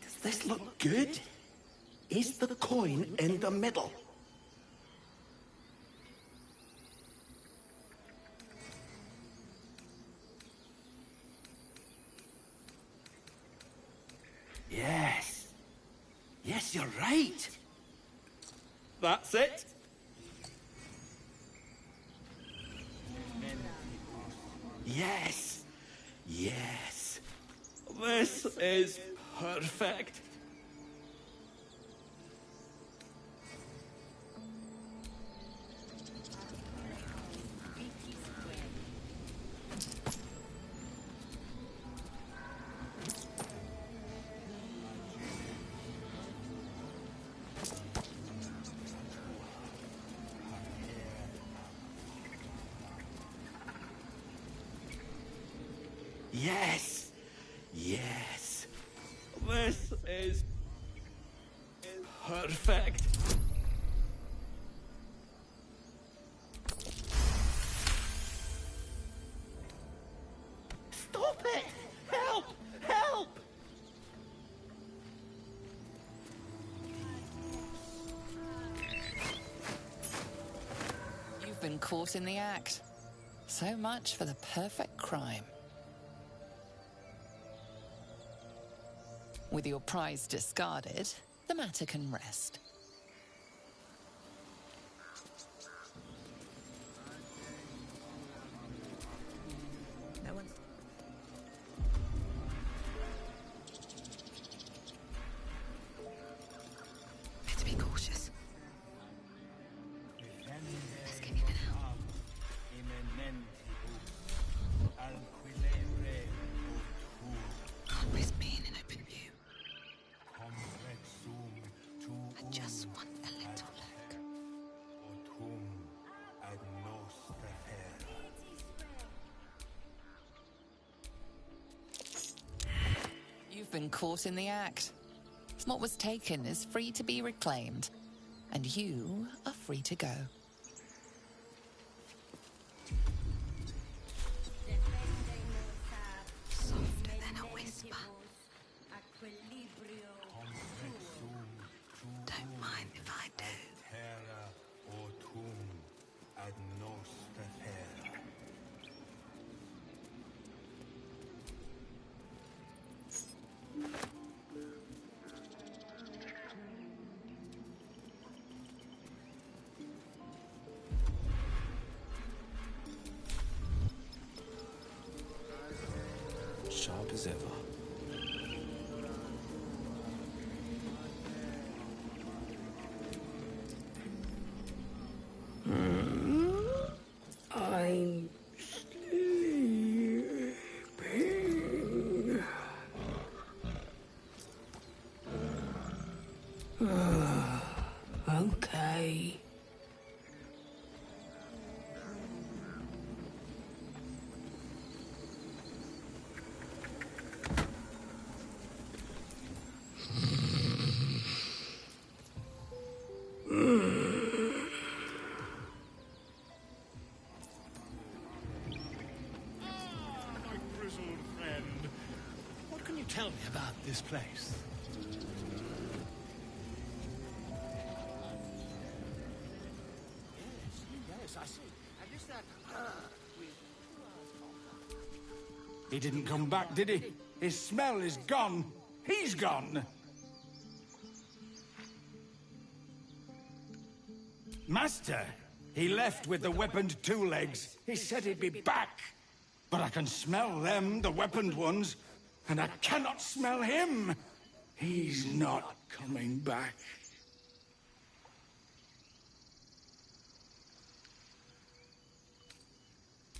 Does this look good? is the coin in the middle. Yes. Yes, you're right. That's it. Yes. Yes. This is perfect. Yes. Yes. This is perfect. Stop it! Help! Help! You've been caught in the act. So much for the perfect crime. With your prize discarded, the matter can rest. No one's... Better be cautious. Let's get in and out. Can't risk being in open view. I just want a little look. You've been caught in the act. What was taken is free to be reclaimed, and you are free to go. Softer than a whisper. Don't mind if I do. Sharp as ever. I'm sleeping. Okay. My grizzled friend. What can you tell me about this place? Yes, I see. And is that He didn't come back, did he? His smell is gone. He's gone. Master, he left with the weaponed two legs. He said he'd be back. But I can smell them, the weaponed ones, and I cannot smell him. He's not coming back.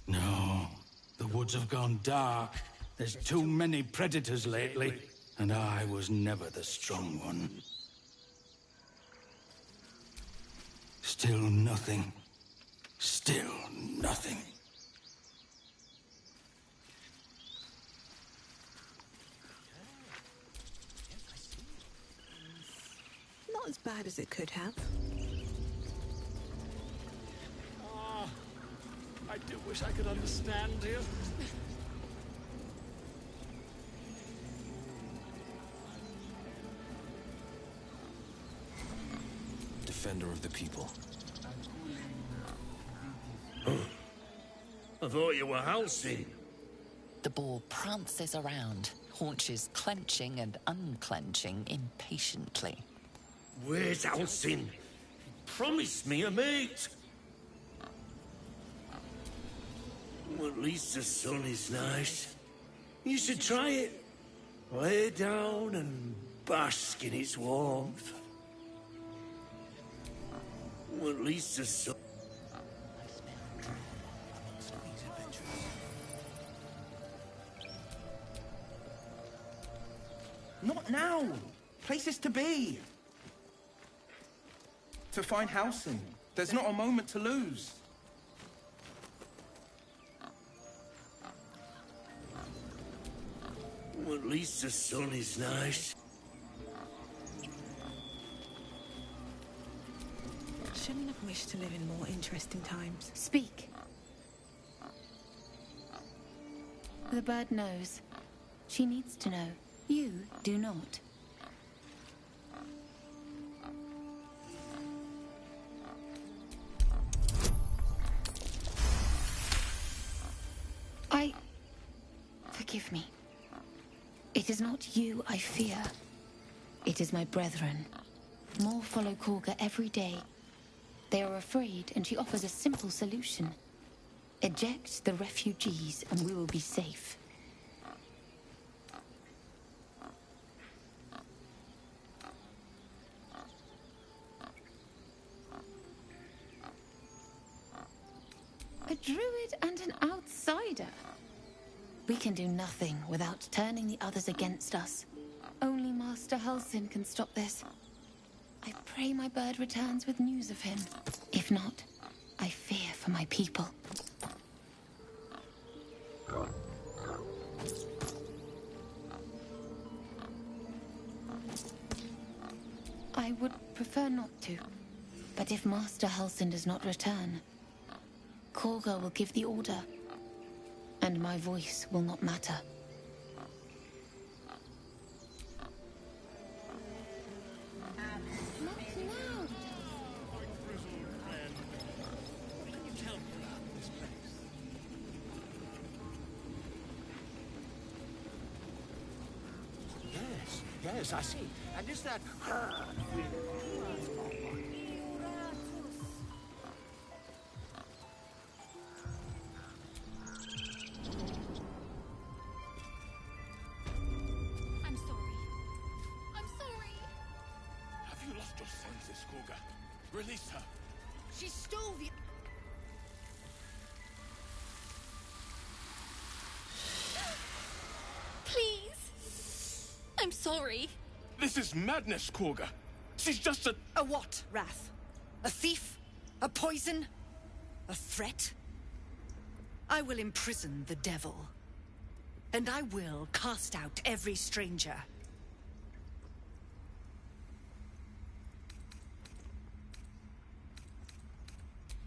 No, the woods have gone dark. There's too many predators lately, and I was never the strong one. Still nothing. Still nothing. Not as bad as it could have. Ah, I do wish I could understand you. Defender of the people. I thought you were Halcyon. The boar prances around, haunches clenching and unclenching impatiently. Where's Halcyon? Promised me a mate. Well, at least the sun is nice. You should try it. Lay down and bask in its warmth. Well, at least the sun... Not now! Places to be! To find Halcyon. There's not a moment to lose. Well, at least the sun is nice. Shouldn't have wished to live in more interesting times. Speak. The bird knows. She needs to know. You do not. Forgive me. It is not you I fear. It is my brethren. More follow Korga every day. They are afraid, and she offers a simple solution. Eject the refugees, and we will be safe. A druid and an outsider. We can do nothing without turning the others against us. Only Master Halcyon can stop this. I pray my bird returns with news of him. If not, I fear for my people. I would prefer not to. But if Master Halcyon does not return, Korga will give the order. And my voice will not matter. Yes, I see. And is that her? I'm sorry. I'm sorry. Have you lost your senses, Korga? Release her. She stole the... Please. I'm sorry. This is madness, Korga. She's just a... A what, Wrath? A thief? A poison? A threat? I will imprison the devil. And I will cast out every stranger.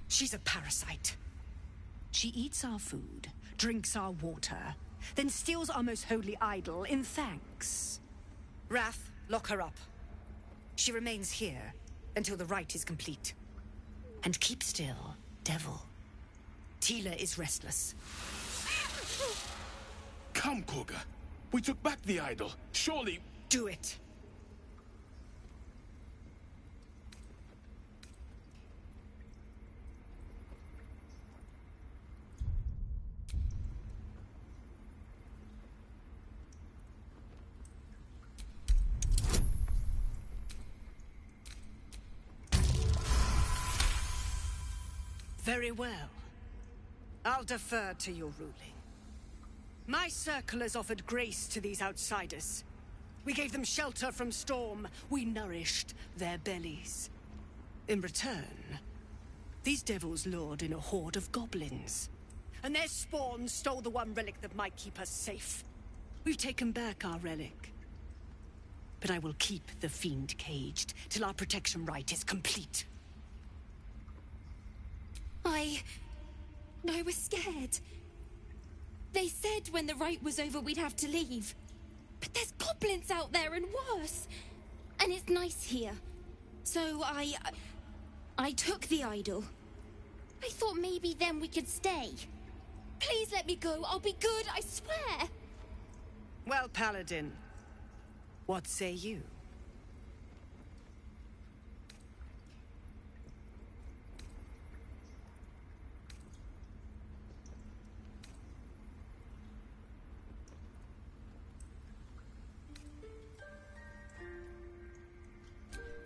She's a parasite. She eats our food, drinks our water, then steals our most holy idol in thanks. Wrath, lock her up. She remains here until the rite is complete. And keep still, devil. Tila is restless. Come, Korga. We took back the idol. Surely... Do it. Very well. I'll defer to your ruling. My circle has offered grace to these outsiders. We gave them shelter from storm. We nourished their bellies. In return, these devils lured in a horde of goblins. And their spawn stole the one relic that might keep us safe. We've taken back our relic. But I will keep the fiend caged till our protection rite is complete. I was scared. They said when the rite was over we'd have to leave. But there's goblins out there and worse. And it's nice here. So I took the idol. I thought maybe then we could stay. Please let me go. I'll be good, I swear. Well, Paladin, what say you?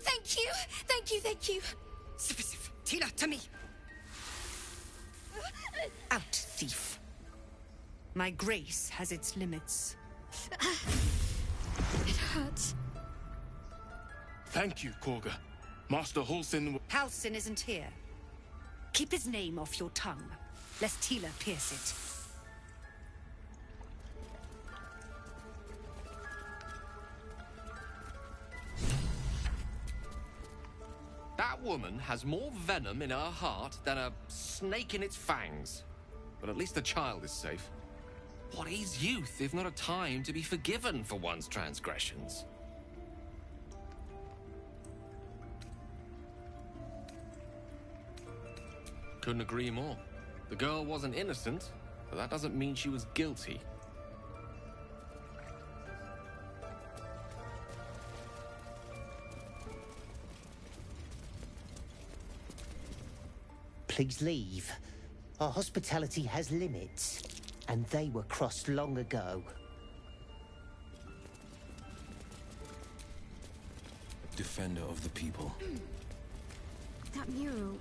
Thank you! Thank you, thank you! Tila, to me! Out, thief. My grace has its limits. It hurts. Thank you, Korga. Master Halsin... Halsin isn't here. Keep his name off your tongue, lest Tila pierce it. That woman has more venom in her heart than a snake in its fangs. But at least the child is safe. What is youth if not a time to be forgiven for one's transgressions? Couldn't agree more. The girl wasn't innocent, but that doesn't mean she was guilty. Please leave. Our hospitality has limits, and they were crossed long ago. Defender of the people. That mural.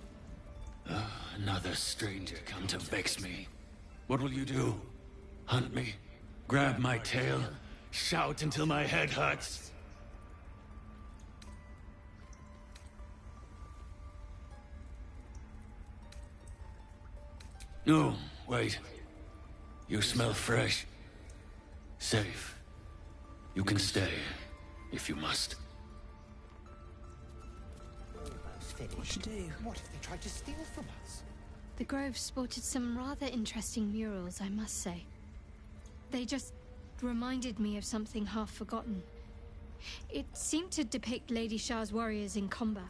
Another stranger come to vex me. What will you do? Hunt me? Grab my tail? Shout until my head hurts? No, wait. You smell fresh. Safe. You can stay, if you must. What to do? What if they tried to steal from us? The Grove sported some rather interesting murals, I must say. They just reminded me of something half forgotten. It seemed to depict Lady Shah's warriors in combat.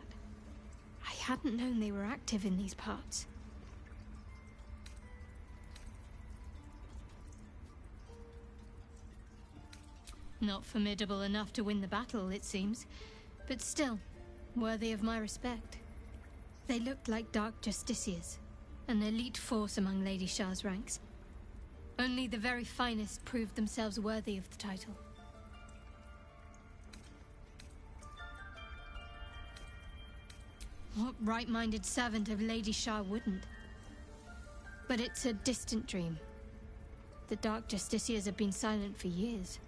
I hadn't known they were active in these parts. Not formidable enough to win the battle, it seems, but still, worthy of my respect. They looked like Dark Justiciars, an elite force among Lady Shah's ranks. Only the very finest proved themselves worthy of the title. What right-minded servant of Lady Shah wouldn't? But it's a distant dream. The Dark Justiciars have been silent for years.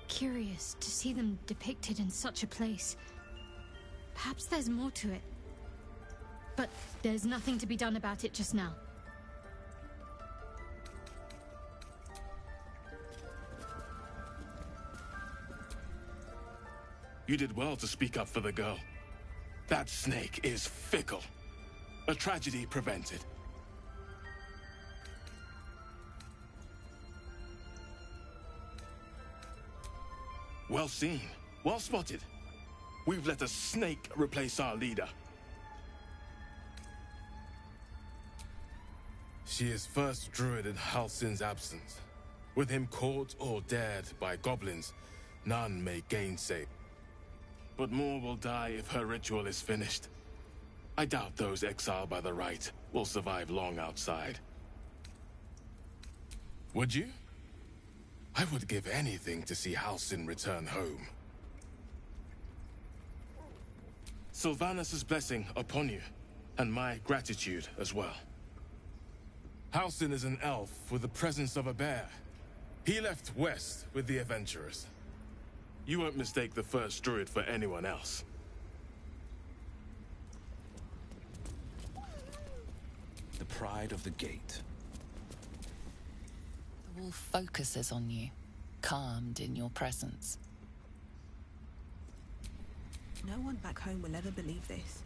Curious to see them depicted in such a place. Perhaps there's more to it. But there's nothing to be done about it just now. You did well to speak up for the girl. That snake is fickle. A tragedy prevented. Well seen. Well spotted. We've let a snake replace our leader. She is first druid in Halsin's absence. With him caught or dared by goblins, none may gainsay. But more will die if her ritual is finished. I doubt those exiled by the right will survive long outside. Would you? I would give anything to see Halsin return home. Sylvanus' blessing upon you, and my gratitude as well. Halsin is an elf with the presence of a bear. He left west with the adventurers. You won't mistake the first druid for anyone else. The pride of the gate. The wolf focuses on you, calmed in your presence. No one back home will ever believe this.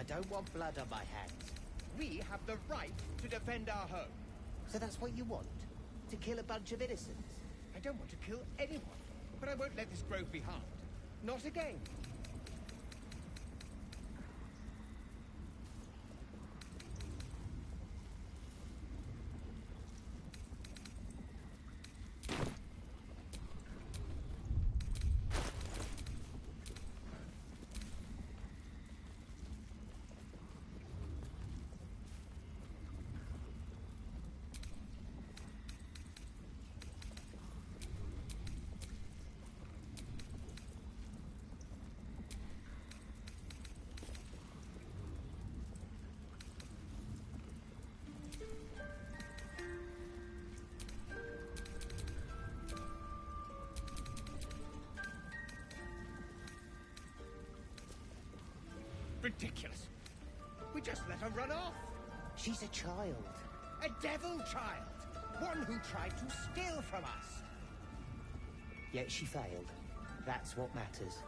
I don't want blood on my hands. We have the right to defend our home. So that's what you want? To kill a bunch of innocents? I don't want to kill anyone, but I won't let this grove be harmed. Not again. Ridiculous. We just let her run off. She's a child. A devil child. One who tried to steal from us. Yet she failed. That's what matters.